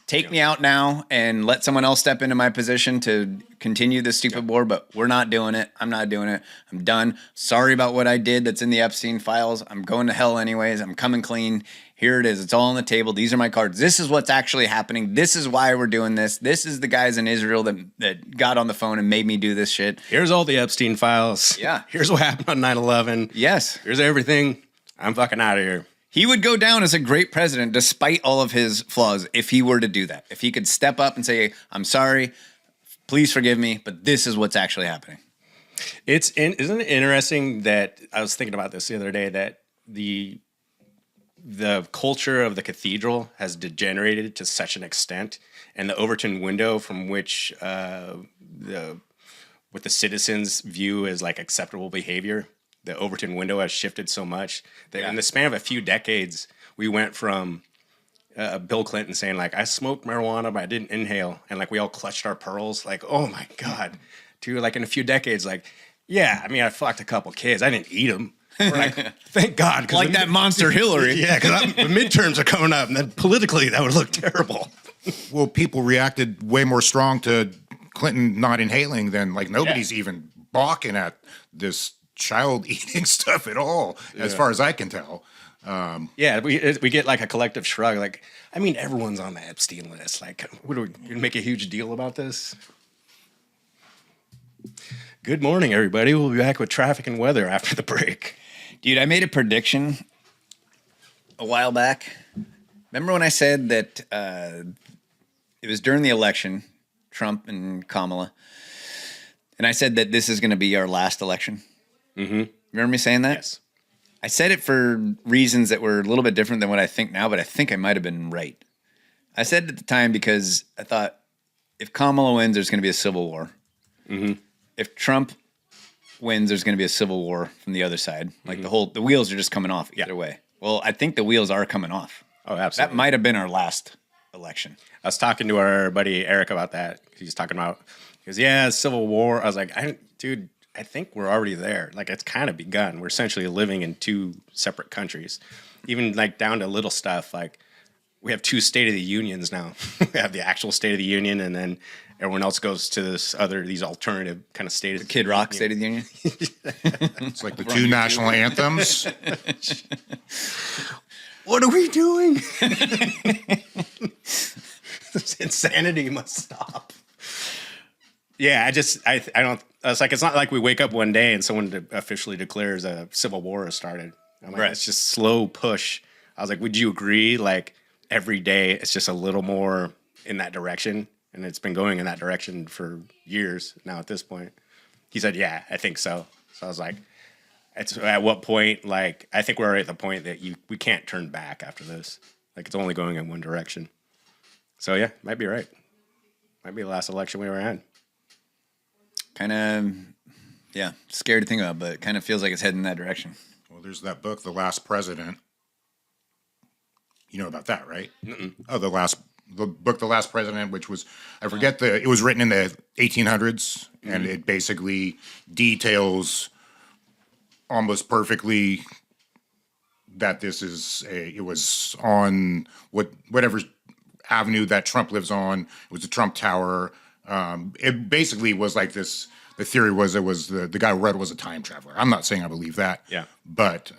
Take me out now and let someone else step into my position to continue this stupid war, but we're not doing it. I'm not doing it. I'm done. Sorry about what I did that's in the Epstein files. I'm going to hell anyways. I'm coming clean. Here it is. It's all on the table. These are my cards. This is what's actually happening. This is why we're doing this. This is the guys in Israel that got on the phone and made me do this shit. Here's all the Epstein files. Yeah. Here's what happened on 9/11. Yes. Here's everything. I'm fucking out of here. He would go down as a great president despite all of his flaws if he were to do that. If he could step up and say, I'm sorry, please forgive me, but this is what's actually happening. Isn't it interesting that I was thinking about this the other day, that the culture of the cathedral has degenerated to such an extent, and the Overton window from which the what the citizens view as like acceptable behavior. The Overton window has shifted so much that in the span of a few decades, we went from Bill Clinton saying like, I smoked marijuana, but I didn't inhale. And like, we all clutched our pearls. Like, oh my God. To like in a few decades, like, yeah, I mean, I fucked a couple kids. I didn't eat them. Like, thank God. Like that monster Hillary. Yeah, because the midterms are coming up, and then politically that would look terrible. Well, people reacted way more strong to Clinton not inhaling than like nobody's even balking at this child eating stuff at all, as far as I can tell. Yeah, we get like a collective shrug. Like, I mean, everyone's on the Epstein list. Like, what are we gonna make a huge deal about this? Good morning, everybody. We'll be back with traffic and weather after the break. Dude, I made a prediction a while back. Remember when I said that it was during the election, Trump and Kamala, and I said that this is going to be our last election? Mm-hmm. Remember me saying that? Yes. I said it for reasons that were a little bit different than what I think now, but I think I might have been right. I said it at the time because I thought if Kamala wins, there's going to be a civil war. Mm-hmm. If Trump wins, there's going to be a civil war from the other side. Like the wheels are just coming off either way. Well, I think the wheels are coming off. Oh, absolutely. That might have been our last election. I was talking to our buddy Eric about that. He's talking about, he goes, yeah, civil war. I was like, dude, I think we're already there. Like, it's kind of begun. We're essentially living in two separate countries. Even like down to little stuff. Like, we have two State of the Unions now. We have the actual State of the Union, and then everyone else goes to these alternative kind of state of Kid Rock State of the Union. It's like the two national anthems. What are we doing? This insanity must stop. Yeah, I don't. It's like, it's not like we wake up one day and someone officially declares a civil war has started. I'm like, Right. It's just slow push. I was like, would you agree? Like every day, it's just a little more in that direction, and it's been going in that direction for years now. At this point, he said, "Yeah, I think so." So I was like, "It's at what point? Like, I think we're at the point that we can't turn back after this. Like, it's only going in one direction." So yeah, might be right. Might be the last election we ever had. Kind of, yeah, scary to think about, but it kind of feels like it's heading in that direction. Well, there's that book, The Last President. You know about that, right? Mm-mm. Oh, the book, The Last President, which was, I forget it was written in the 1800s, and it basically details almost perfectly that it was on whatever avenue that Trump lives on. It was the Trump Tower. It basically was like this. The theory was it was the guy who wrote it was a time traveler. I'm not saying I believe that. Yeah. But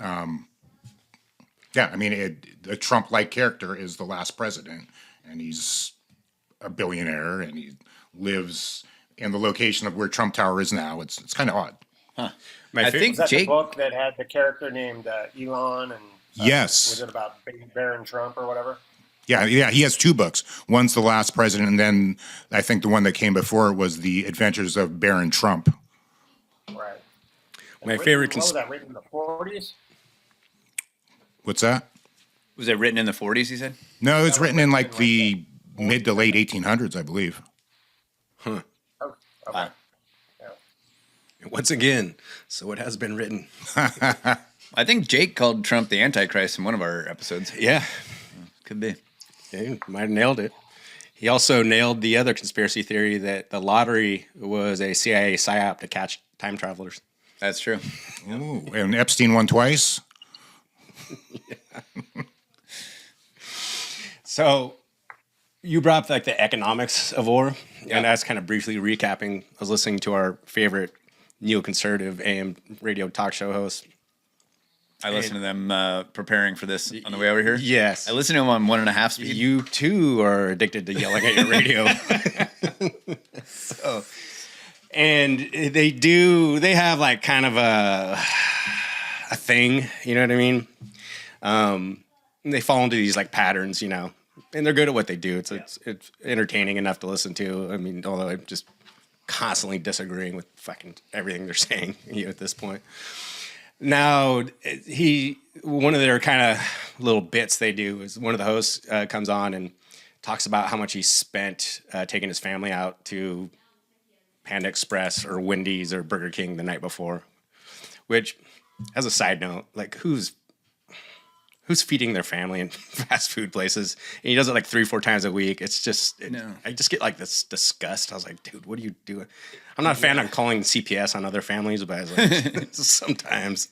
yeah, I mean, the Trump-like character is the last president, and he's a billionaire, and he lives in the location of where Trump Tower is now. It's kind of odd. Huh. My I fa- think Was that Jake. the book that had the character named Elon and Yes. was it about Baron Trump or whatever? Yeah, he has two books. One's The Last President, and then I think the one that came before it was The Adventures of Baron Trump. Right. My Written- favorite What was that, written in the 40s? What's that? Was it written in the 40s, he said? No, it's written in like the mid to late 1800s, I believe. Oh, okay. Wow. Once again, so it has been written. I think Jake called Trump the Antichrist in one of our episodes. Yeah. Could be. Yeah, might have nailed it. He also nailed the other conspiracy theory that the lottery was a CIA psyop to catch time travelers. That's true. Ooh, and Epstein won twice. So you brought up like the economics of war, and that's kind of briefly recapping. I was listening to our favorite neoconservative AM radio talk show host. I listened to them preparing for this on the way over here. Yes. I listened to them on 1.5 speed. You too are addicted to yelling at your radio. And they have like kind of a thing, you know what I mean? They fall into these like patterns, you know, and they're good at what they do. It's entertaining enough to listen to. I mean, although I'm just constantly disagreeing with fucking everything they're saying at this point. Now, one of their kind of little bits they do is one of the hosts comes on and talks about how much he spent taking his family out to Panda Express or Wendy's or Burger King the night before. Which, as a side note, like who's feeding their family in fast food places? And he does it like 3-4 times a week. It's just, I just get like this disgust. I was like, dude, what are you doing? I'm not a fan of calling CPS on other families, but I was like, sometimes.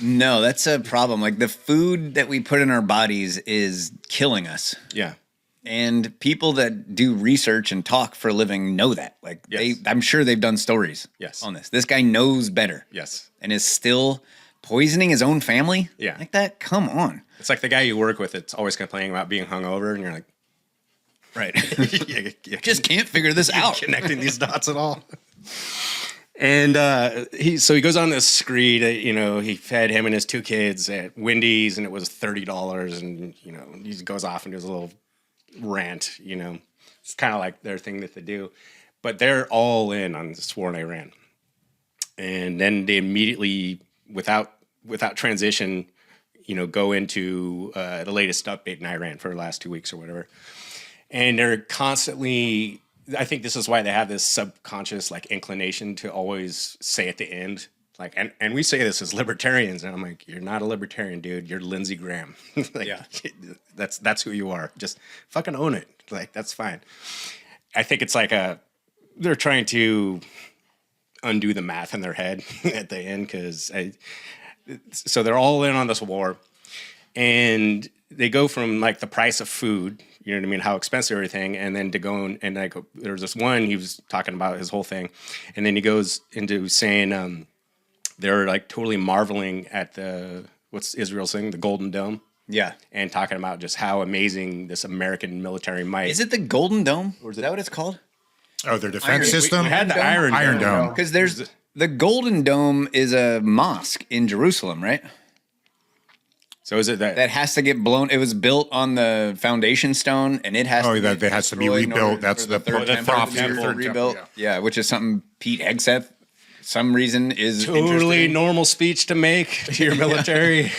No, that's a problem. Like the food that we put in our bodies is killing us. Yeah. And people that do research and talk for a living know that. Like Yes. I'm sure they've done stories Yes. on this. This guy knows better. Yes. And is still poisoning his own family? Yeah. Like that? Come on. It's like the guy you work with that's always complaining about being hungover, and you're like, right. you just can't figure this out. Connecting these dots at all. And he goes on this screed. He fed him and his 2 kids at Wendy's, and it was $30. And he goes off and does a little rant. It's kind of like their thing that they do, but they're all in on this war in Iran. And then they immediately, without transition, go into the latest update in Iran for the last 2 weeks or whatever. And they're constantly, I think this is why they have this subconscious like inclination to always say at the end, like, and we say this as libertarians, and I'm like, you're not a libertarian, dude. You're Lindsey Graham. Like, yeah. That's who you are. Just fucking own it. Like, that's fine. I think it's like they're trying to undo the math in their head at the end, so they're all in on this war, and they go from like the price of food, you know what I mean, how expensive everything, and then to go and like there's this one, he was talking about his whole thing, and then he goes into saying they're like totally marveling at what's Israel's thing, the Golden Dome. Yeah. And talking about just how amazing this American military might. Is it the Golden Dome? Or is that what it's called? Oh, their defense system? We had the Iron Dome. Because there's the Golden Dome is a mosque in Jerusalem, right? So is it that has to get blown? It was built on the foundation stone, and it has that has to be rebuilt. That's the prophecy. Rebuilt. Yeah, which is something Pete Hegseth, some reason, is totally normal speech to make to your military,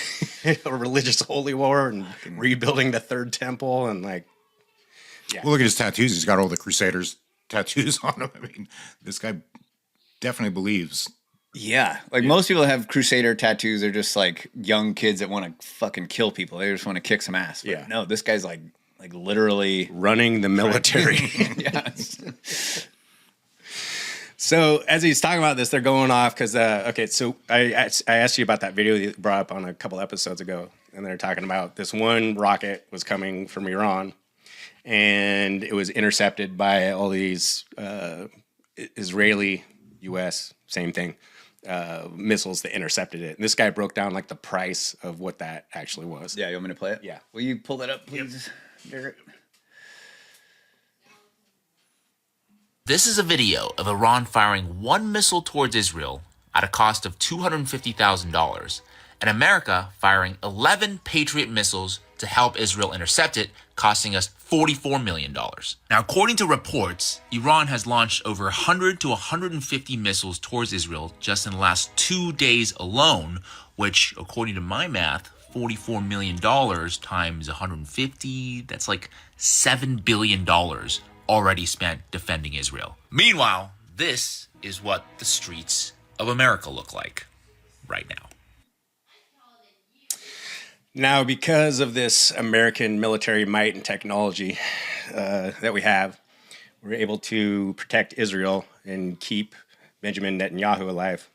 a religious holy war, and rebuilding the third temple, and like. Yeah. Well, look at his tattoos. He's got all the Crusaders tattoos on him. I mean, this guy definitely believes. Yeah, like most people that have Crusader tattoos are just like young kids that want to fucking kill people. They just want to kick some ass. But yeah. No, this guy's like literally running the military. Yeah. So as he's talking about this, they're going off because so I asked you about that video you brought up on a couple episodes ago, and they're talking about this one rocket was coming from Iran, and it was intercepted by all these Israeli, U.S. same thing. Missiles that intercepted it. And this guy broke down like the price of what that actually was. Yeah, you want me to play it? Yeah. Will you pull that up, please, Garrett? This is a video of Iran firing one missile towards Israel at a cost of $250,000, and America firing 11 Patriot missiles to help Israel intercept it, costing us $44 million. Now, according to reports, Iran has launched over 100 to 150 missiles towards Israel just in the last 2 days alone, which, according to my math, $44 million times 150, that's like $7 billion already spent defending Israel. Meanwhile, this is what the streets of America look like right now. Now, because of this American military might and technology that we have, we're able to protect Israel and keep Benjamin Netanyahu alive.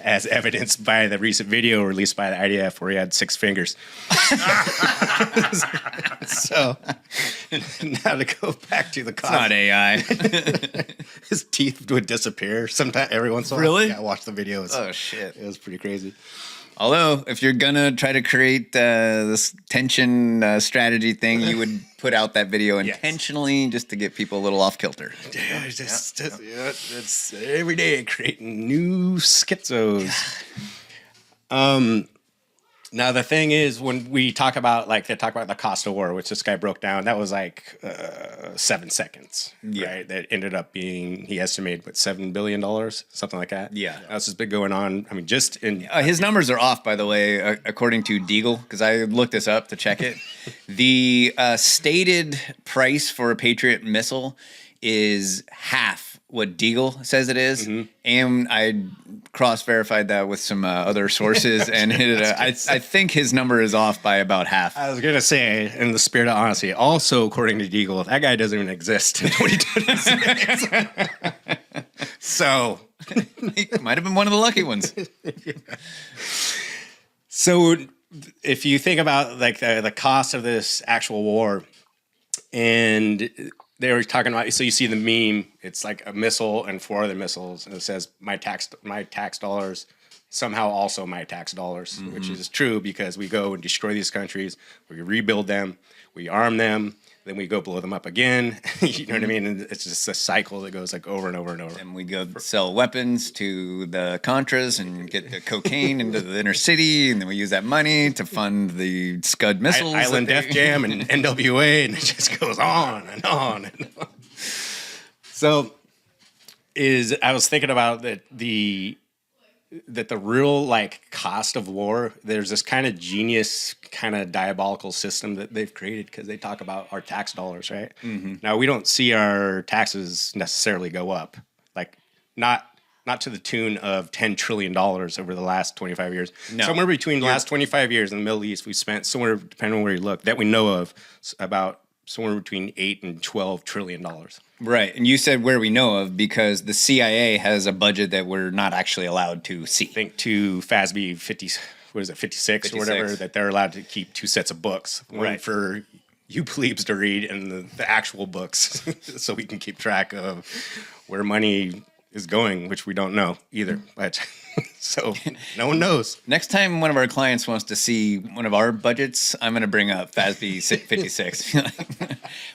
As evidenced by the recent video released by the IDF where he had 6 fingers. So, now to go back to the cost. It's not AI. His teeth would disappear sometime every once in a while. Really? Yeah, I watched the video. Oh, shit. It was pretty crazy. Although, if you're going to try to create this tension strategy thing, you would put out that video intentionally just to get people a little off kilter. Yeah, it's every day creating new schizos. Now, the thing is, when we talk about, they talk about the cost of war, which this guy broke down, that was 7 seconds, right? That ended up being, he estimated, $7 billion, something like that. Yeah. That's just been going on. I mean, just in... his numbers are off, by the way, according to Deagle, because I looked this up to check it. The stated price for a Patriot missile is half what Deagle says it is. And I cross-verified that with some other sources, and I think his number is off by about half. I was going to say, in the spirit of honesty, also according to Deagle, that guy doesn't even exist in 2026. So He might have been one of the lucky ones. So if you think about like the cost of this actual war, and they were talking about, so you see the meme, it's like a missile and 4 other missiles, and it says my tax dollars, somehow also my tax dollars, which is true because we go and destroy these countries, we rebuild them, we arm them, then we go blow them up again. You know what I mean? And it's just a cycle that goes like over and over and over. And we go sell weapons to the Contras and get the cocaine into the inner city, and then we use that money to fund the Scud missiles. Island Def Jam and NWA, and it just goes on and on and on. So I was thinking about that the real like cost of war, there's this kind of genius, kind of diabolical system that they've created because they talk about our tax dollars, right? Now we don't see our taxes necessarily go up, like not to the tune of $10 trillion over the last 25 years. No. Somewhere between the last 25 years in the Middle East, we spent somewhere, depending on where you look, that we know of, about somewhere between $8 and $12 trillion. Right. And you said where we know of because the CIA has a budget that we're not actually allowed to see. I think to FASB 56 or whatever, that they're allowed to keep 2 sets of books. One for you plebes to read and the actual books so we can keep track of where money is going, which we don't know either. But so no one knows. Next time one of our clients wants to see one of our budgets, I'm going to bring up FASB 56.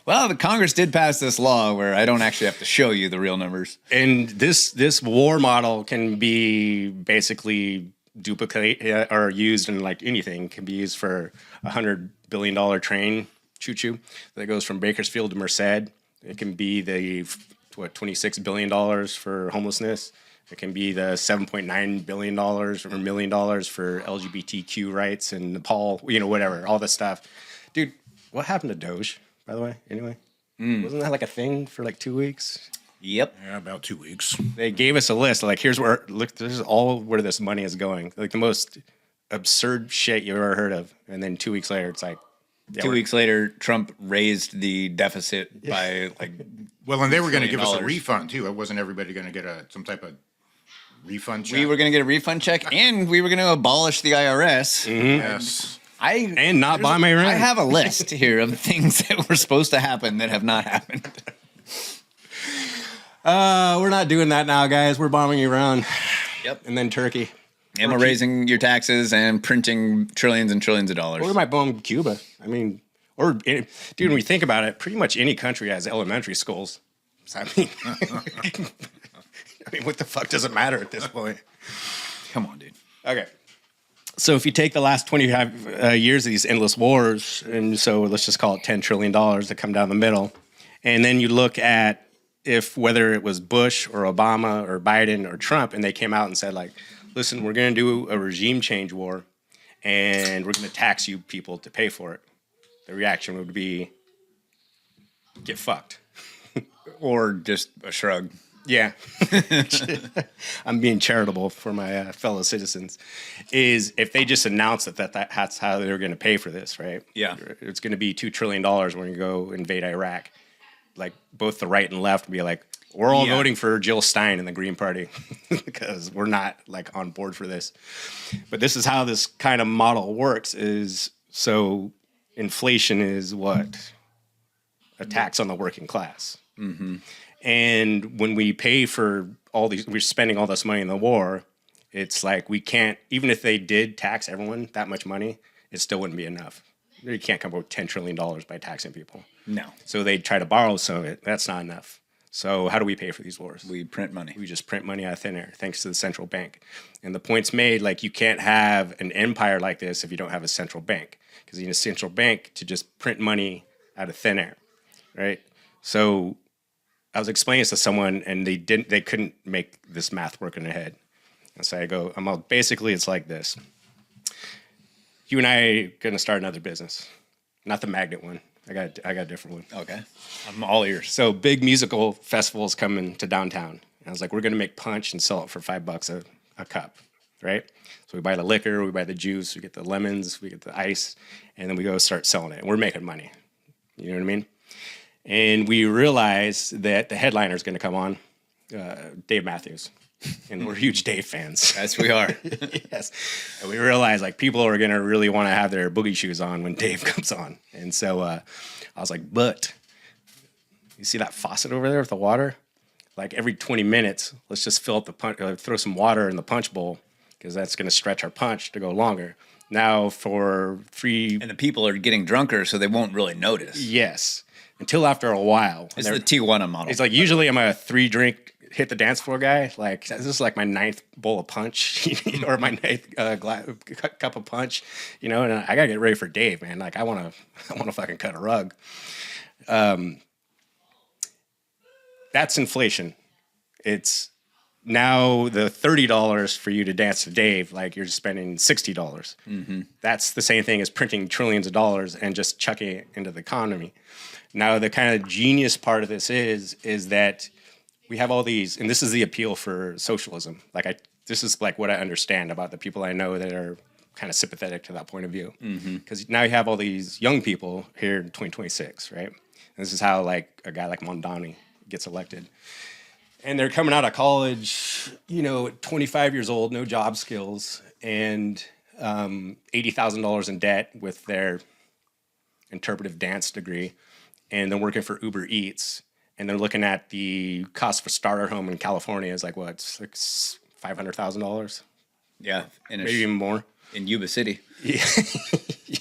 Well, the Congress did pass this law where I don't actually have to show you the real numbers. And this war model can be basically duplicate or used in like anything. It can be used for $100 billion train choo-choo that goes from Bakersfield to Merced. It can be the $26 billion for homelessness. It can be the $7.9 billion or $1 million for LGBTQ rights in Nepal, whatever, all this stuff. Dude, what happened to Doge, by the way, anyway? Wasn't that like a thing for like 2 weeks? Yep. Yeah, about 2 weeks. They gave us a list. Like, this is all where this money is going. Like the most absurd shit you've ever heard of. And then 2 weeks later, it's like, 2 weeks later, Trump raised the deficit by like. Well, and they were going to give us a $1 refund too. Wasn't everybody going to get some type of refund check? We were going to get a refund check, and we were going to abolish the IRS. Yes. And not buy my rent. I have a list here of things that were supposed to happen that have not happened. We're not doing that now, guys. We're bombing Iran. Yep. And then Turkey. And we're raising your taxes and printing trillions and trillions of dollars. Or we might bomb Cuba. I mean, dude, when we think about it, pretty much any country has elementary schools. So, I mean, what the fuck does it matter at this point? Come on, dude. Okay. So if you take the last 25 years of these endless wars, and so let's just call it $10 trillion to come down the middle, and then you look at whether it was Bush or Obama or Biden or Trump, and they came out and said, like, listen, we're going to do a regime change war, and we're going to tax you people to pay for it. The reaction would be, get fucked. Or just a shrug. Yeah. I'm being charitable for my fellow citizens. Is if they just announce that's how they're going to pay for this, right? Yeah. It's going to be $2 trillion when you go invade Iraq. Like, both the right and left would be like, we're all voting for Jill Stein in the Green Party because we're not like on board for this. But this is how this kind of model works is so inflation is what? A tax on the working class. Mm-hmm. And when we pay for we're spending all this money in the war, it's like we can't, even if they did tax everyone that much money, it still wouldn't be enough. You can't come up with $10 trillion by taxing people. No. So they try to borrow some of it. That's not enough. So how do we pay for these wars? We print money. We just print money out of thin air, thanks to the central bank. And the point's made, like, you can't have an empire like this if you don't have a central bank. Because you need a central bank to just print money out of thin air, right? So I was explaining this to someone, and they couldn't make this math work in their head. And so I go, basically it's like this. You and I are going to start another business. Not the magnet one. I got a different one. Okay. I'm all ears. So big musical festivals coming to downtown. And I was like, we're gonna make punch and sell it for $5 a cup, right? So we buy the liquor, we buy the juice, we get the lemons, we get the ice, and then we go start selling it. And we're making money. You know what I mean? And we realize that the headliner is gonna come on, Dave Matthews. And we're huge Dave fans. Yes, we are. Yes. And we realize like people are going to really want to have their boogie shoes on when Dave comes on. And so I was like, but you see that faucet over there with the water? Like every 20 minutes, let's just fill up the punch, throw some water in the punch bowl because that's going to stretch our punch to go longer. Now for free. And the people are getting drunker, so they won't really notice. Yes. Until after a while. It's the Tijuana model. It's like usually I'm a 3-drink hit the dance floor guy. Like this is like my 9th bowl of punch or my 9th cup of punch, you know, and I gotta get ready for Dave, man. Like I want to fucking cut a rug. That's inflation. It's now the $30 for you to dance to Dave, like you're spending $60. Mm-hmm. That's the same thing as printing trillions of dollars and just chucking it into the economy. Now the kind of genius part of this is that we have all these, and this is the appeal for socialism. This is like what I understand about the people I know that are kind of sympathetic to that point of view. Because now you have all these young people here in 2026, right? And this is how like a guy like Mondani gets elected. And they're coming out of college, you know, at 25 years old, no job skills, and $80,000 in debt with their interpretive dance degree, and they're working for Uber Eats. And they're looking at the cost for starter home in California is like what? It's like $500,000. Yeah, maybe even more in Yuba City. Yeah.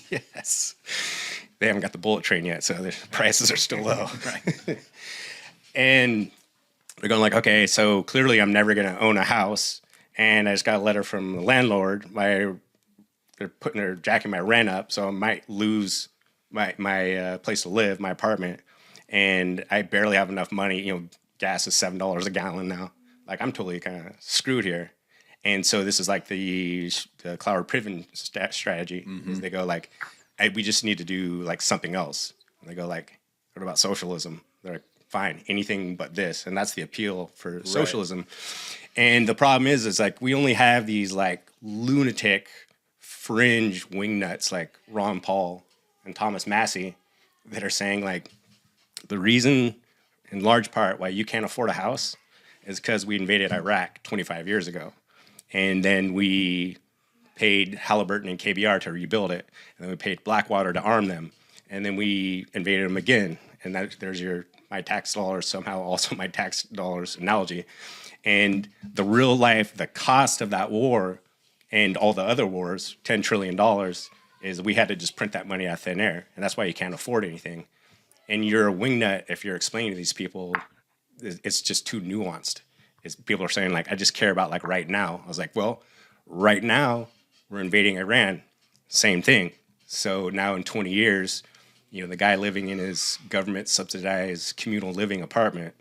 Yes, they haven't got the bullet train yet, so the prices are still low. Right. And they're going like, okay, so clearly I'm never going to own a house, and I just got a letter from the landlord. They're jacking my rent up, so I might lose my place to live, my apartment. And I barely have enough money. You know, gas is $7 a gallon now. Like I'm totally kind of screwed here. And so this is like the Cloward Priven strategy. Is they go like, we just need to do like something else. And they go like, what about socialism? They're like, fine, anything but this. And that's the appeal for socialism. And the problem is like we only have these like lunatic fringe wingnuts like Ron Paul and Thomas Massey that are saying like, the reason, in large part, why you can't afford a house is because we invaded Iraq 25 years ago. And then we paid Halliburton and KBR to rebuild it. And then we paid Blackwater to arm them. And then we invaded them again. And there's my tax dollars, somehow also my tax dollars analogy. And the real life, the cost of that war and all the other wars, $10 trillion, is we had to just print that money out of thin air. And that's why you can't afford anything. And you're a wingnut if you're explaining to these people, it's just too nuanced. People are saying like, I just care about like right now. I was like, well, right now we're invading Iran, same thing. So now in 20 years, you know, the guy living in his government subsidized communal living apartment,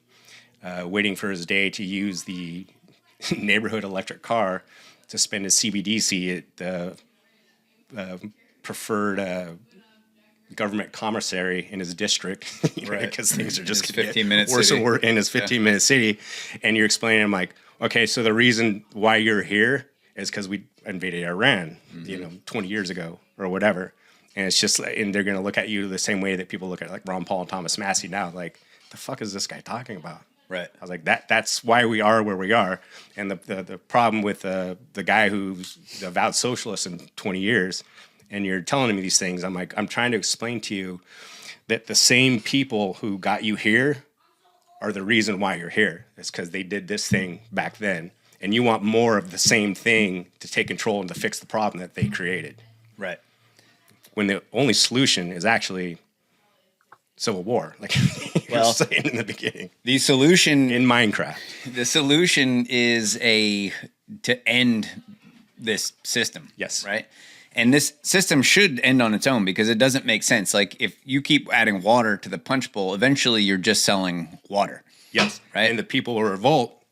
waiting for his day to use the neighborhood electric car to spend his CBDC at the preferred government commissary in his district, because things are just going to get worse and worse in his 15-minute city. And you're explaining to him like, okay, so the reason why you're here is because we invaded Iran, 20 years ago or whatever. And it's just, and they're going to look at you the same way that people look at like Ron Paul and Thomas Massey now. Like, the fuck is this guy talking about? Right. I was like, that's why we are where we are. And the problem with the guy who's the avowed socialist in 20 years, and you're telling me these things, I'm like, I'm trying to explain to you that the same people who got you here are the reason why you're here. It's because they did this thing back then. And you want more of the same thing to take control and to fix the problem that they created. Right. When the only solution is actually civil war, like you were saying in the beginning. The solution in Minecraft. The solution is to end this system. Yes. Right. And this system should end on its own because it doesn't make sense. Like if you keep adding water to the punch bowl, eventually you're just selling water. Yes. Right. And the people will revolt,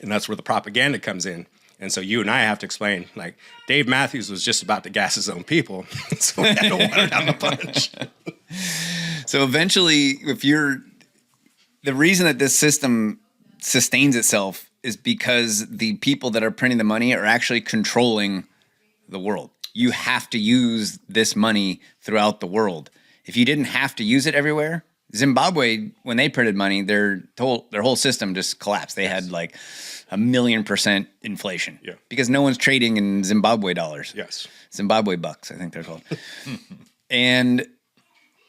and that's where the propaganda comes in. And so you and I have to explain, like, Dave Matthews was just about to gas his own people. So we had to water down the punch. So eventually, the reason that this system sustains itself is because the people that are printing the money are actually controlling the world. You have to use this money throughout the world. If you didn't have to use it everywhere, Zimbabwe, when they printed money, their whole system just collapsed. They had like 1,000,000% inflation because no one's trading in Zimbabwe dollars. Yes. Zimbabwe bucks, I think they're called. And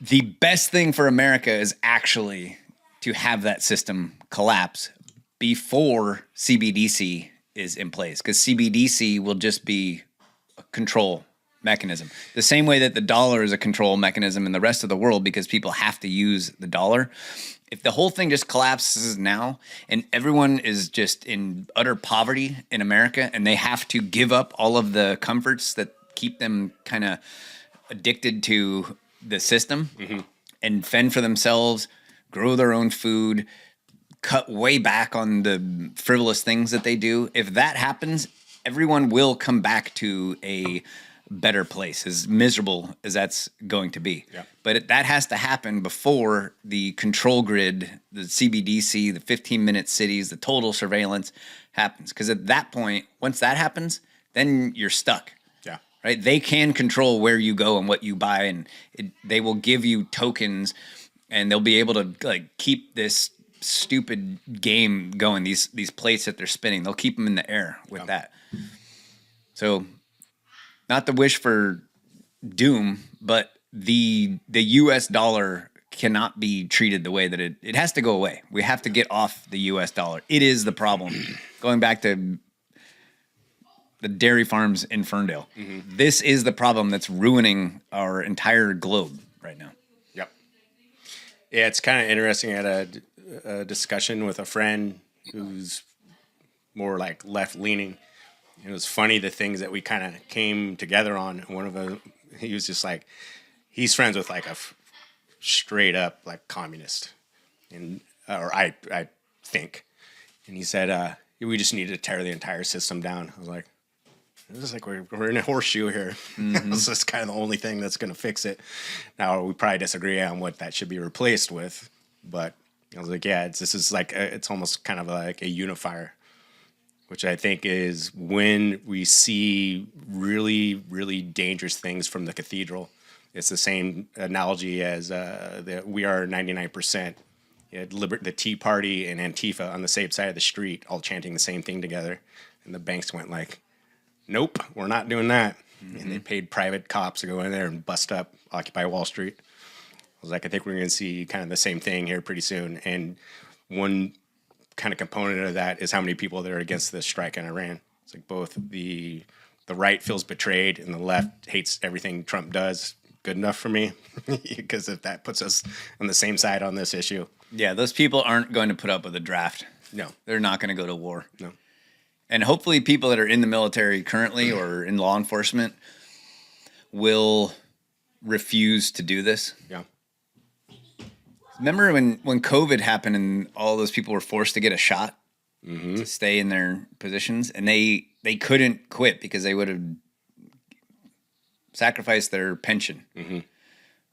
the best thing for America is actually to have that system collapse before CBDC is in place, because CBDC will just be a control mechanism. The same way that the dollar is a control mechanism in the rest of the world because people have to use the dollar. If the whole thing just collapses now and everyone is just in utter poverty in America and they have to give up all of the comforts that keep them kind of addicted to the system and fend for themselves, grow their own food, cut way back on the frivolous things that they do. If that happens, everyone will come back to a better place, as miserable as that's going to be. Yeah. But that has to happen before the control grid, the CBDC, the 15-minute cities, the total surveillance happens. Because at that point, once that happens, then you're stuck. Yeah. Right? They can control where you go and what you buy, and they will give you tokens, and they'll be able to like keep this stupid game going. These plates that they're spinning, they'll keep them in the air with that. So, not to wish for doom, but the U.S. dollar cannot be treated the way that it has to go away. We have to get off the U.S. dollar. It is the problem. Going back to the dairy farms in Ferndale, this is the problem that's ruining our entire globe right now. Yep. Yeah, it's kind of interesting. I had a discussion with a friend who's more like left leaning. It was funny the things that we kind of came together on. One of them, he was just like, he's friends with like a straight up like communist, and or I think, and he said we just need to tear the entire system down. I was like, this is like we're in a horseshoe here. This is kind of the only thing that's going to fix it. Now we probably disagree on what that should be replaced with, but I was like, yeah, this is like it's almost kind of like a unifier, which I think is when we see really, really dangerous things from the cathedral. It's the same analogy as we are 99%. You had the Tea Party and Antifa on the same side of the street, all chanting the same thing together. And the banks went like, nope, we're not doing that. And they paid private cops to go in there and bust up Occupy Wall Street. I was like, I think we're going to see kind of the same thing here pretty soon. And one kind of component of that is how many people that are against the strike in Iran. It's like both the right feels betrayed and the left hates everything Trump does. Good enough for me, because if that puts us on the same side on this issue. Yeah, those people aren't going to put up with a draft. No. They're not going to go to war. No. And hopefully people that are in the military currently or in law enforcement will refuse to do this. Yeah. Remember when COVID happened and all those people were forced to get a shot to stay in their positions, and they couldn't quit because they would have sacrificed their pension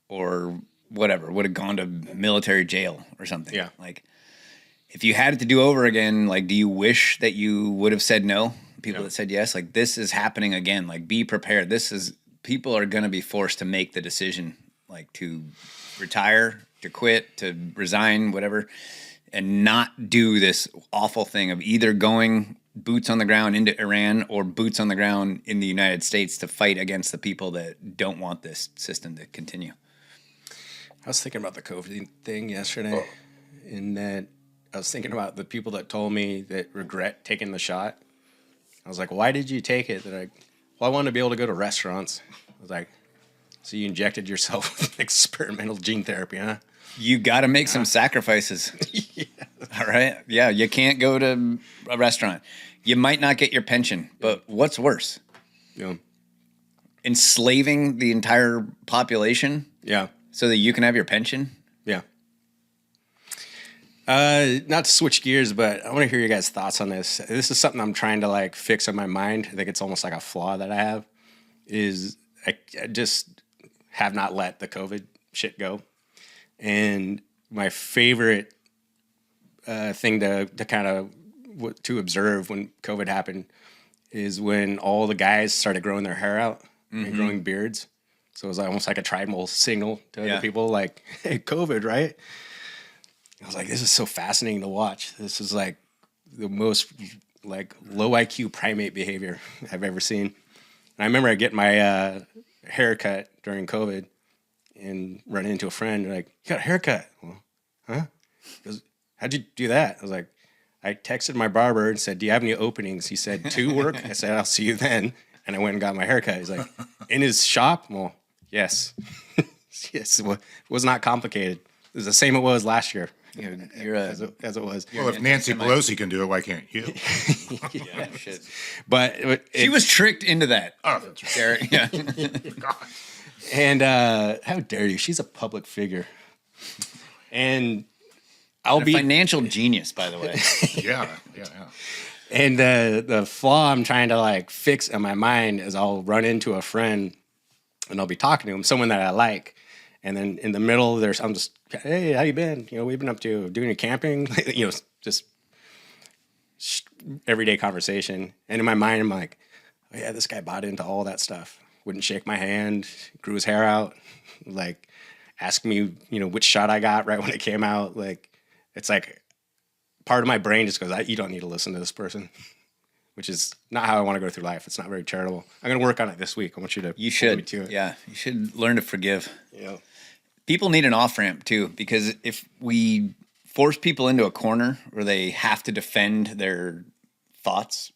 or whatever, would have gone to military jail or something. Yeah. Like, if you had it to do over again, like, do you wish that you would have said no? People that said yes, like, this is happening again. Like, be prepared. People are going to be forced to make the decision, like, to retire, to quit, to resign, whatever, and not do this awful thing of either going boots on the ground into Iran or boots on the ground in the United States to fight against the people that don't want this system to continue. I was thinking about the COVID thing yesterday, and that I was thinking about the people that told me that regret taking the shot. I was like, why did you take it? They're like, well, I wanted to be able to go to restaurants. I was like, so you injected yourself with experimental gene therapy, huh? You got to make some sacrifices. All right. Yeah. You can't go to a restaurant. You might not get your pension, but what's worse? Yeah. Enslaving the entire population? Yeah. So that you can have your pension? Yeah. Not to switch gears, but I want to hear your guys' thoughts on this. This is something I'm trying to like fix in my mind. I think it's almost like a flaw that I have is I just have not let the COVID shit go. And my favorite thing to kind of to observe when COVID happened is when all the guys started growing their hair out and growing beards. So it was almost like a tribal signal to other people, like, hey, COVID, right? I was like, this is so fascinating to watch. This is like the most like low IQ primate behavior I've ever seen. And I remember I get my haircut during COVID and run into a friend like, you got a haircut? Well, huh? He goes, how'd you do that? I was like, I texted my barber and said, do you have any openings? He said, 2 work? I said, I'll see you then. And I went and got my haircut. He's like, in his shop? Well, yes. Yes, it was not complicated. It was the same it was last year. You're as it was. Well, if Nancy Pelosi can do it, why can't you? yeah, shit. But She was tricked into that. Oh, that's right. Garrett, yeah. And how dare you? She's a public figure. And I'll A be financial genius, by the way. Yeah. And the flaw I'm trying to like fix in my mind is I'll run into a friend and I'll be talking to him, someone that I like. And then in the middle, I'm just, hey, how you been? You know, we've been up to doing your camping, you know, just everyday conversation. And in my mind, I'm like, oh, yeah, this guy bought into all that stuff. Wouldn't shake my hand, grew his hair out, like asked me, you know, which shot I got right when it came out. Like, it's like part of my brain just goes, you don't need to listen to this person, which is not how I want to go through life. It's not very charitable. I'm going to work on it this week. I want you to You should. me to it. Yeah. You should learn to forgive. Yeah. People need an off ramp too, because if we force people into a corner where they have to defend their thoughts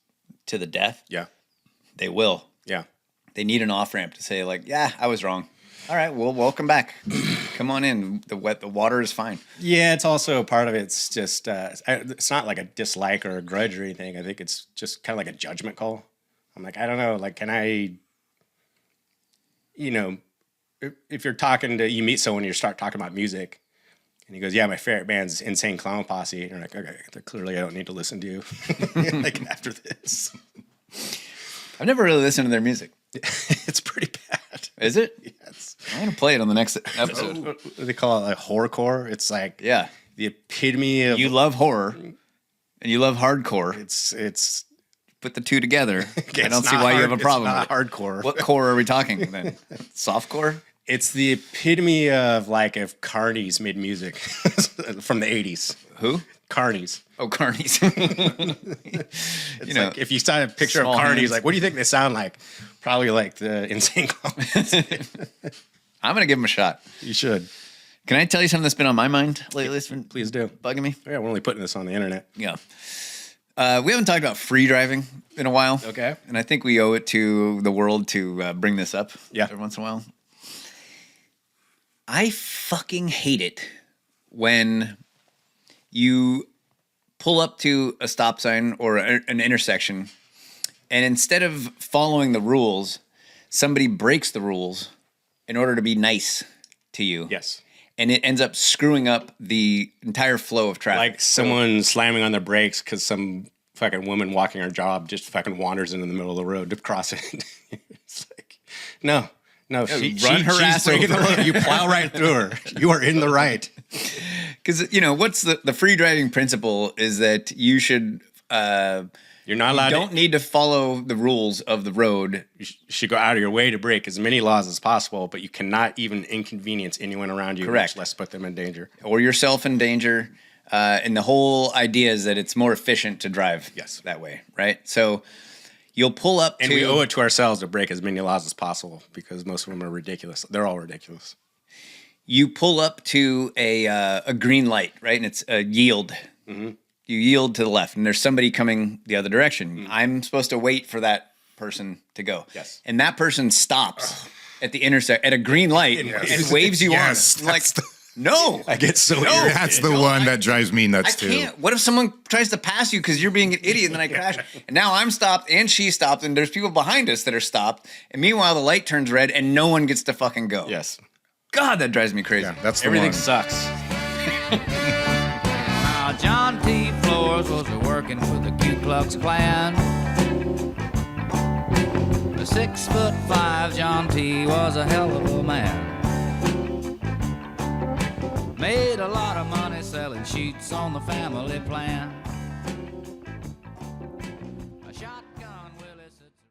to the death, Yeah. they will. Yeah. They need an off ramp to say, like, yeah, I was wrong. All right, well, welcome back. Come on in. The water is fine. Yeah, it's also part of it's just it's not like a dislike or a grudge or anything. I think it's just kind of like a judgment call. I'm like, I don't know, like, can I, you know, if you're you meet someone and you start talking about music, and he goes, yeah, my favorite band's Insane Clown Posse, and you're like, okay, clearly I don't need to listen to you, like after this. I've never really listened to their music. It's pretty bad. Is it? Yes. I'm going to play it on the next episode. They call it like horrorcore. It's like Yeah. the epitome of You love horror and you love hardcore. it's Put the two together. I it's don't see not why you hard- have a problem It's with not it. hardcore. What core are we talking then? Softcore? It's the epitome of like if Carnies made music from the 80s. Who? Carnies. Oh, Carnies. It's like if you saw a picture of small Carnies, hands. like what do you think they sound like? Probably like the Insane Clowns. I'm going to give them a shot. You should. Can I tell you something that's been on my mind lately? It's been Please do. bugging me. Yeah, we're only putting this on the internet. Yeah. We haven't talked about free driving in a while. Okay. And I think we owe it to the world to bring this up Yeah. every once in a while. I fucking hate it when you pull up to a stop sign or an intersection, and instead of following the rules, somebody breaks the rules in order to be nice to you. Yes. And it ends up screwing up the entire flow of traffic. Like someone slamming on their brakes because some fucking woman walking her job just fucking wanders into the middle of the road to cross it. It's like, no, run her she's ass breaking the over. road. You plow right through her. You are in the right. Because, you know, what's the free driving principle is that you should, You're not allowed don't need to follow the rules of the road. You should go out of your way to break as many laws as possible, but you cannot even inconvenience anyone around you. Correct. Much less put them in danger. Or yourself in danger. And the whole idea is that it's more efficient to drive that way, right? So you'll pull up And to... we owe it to ourselves to break as many laws as possible because most of them are ridiculous. They're all ridiculous. You pull up to a green light, right? And it's a yield. Mm-hmm. You yield to the left, and there's somebody coming the other direction. Mm-hmm. I'm supposed to wait for that person to go. Yes. And that person stops at the intersection, at a green light, and waves you Yes, on. I'm like, that's the- no. I get so No. That's the one that drives me I nuts too. can't. What if someone tries to pass you because you're being an idiot and then I crash? And now I'm stopped and she's stopped and there's people behind us that are stopped. And meanwhile, the light turns red and no one gets to fucking go. Yes. God, that drives me crazy. Yeah, that's the Everything one. sucks. Now, John T. Flores was working for the Ku Klux Klan. The 6'5" John T. was a hell of a man. Made a lot of money selling sheets on the family plan.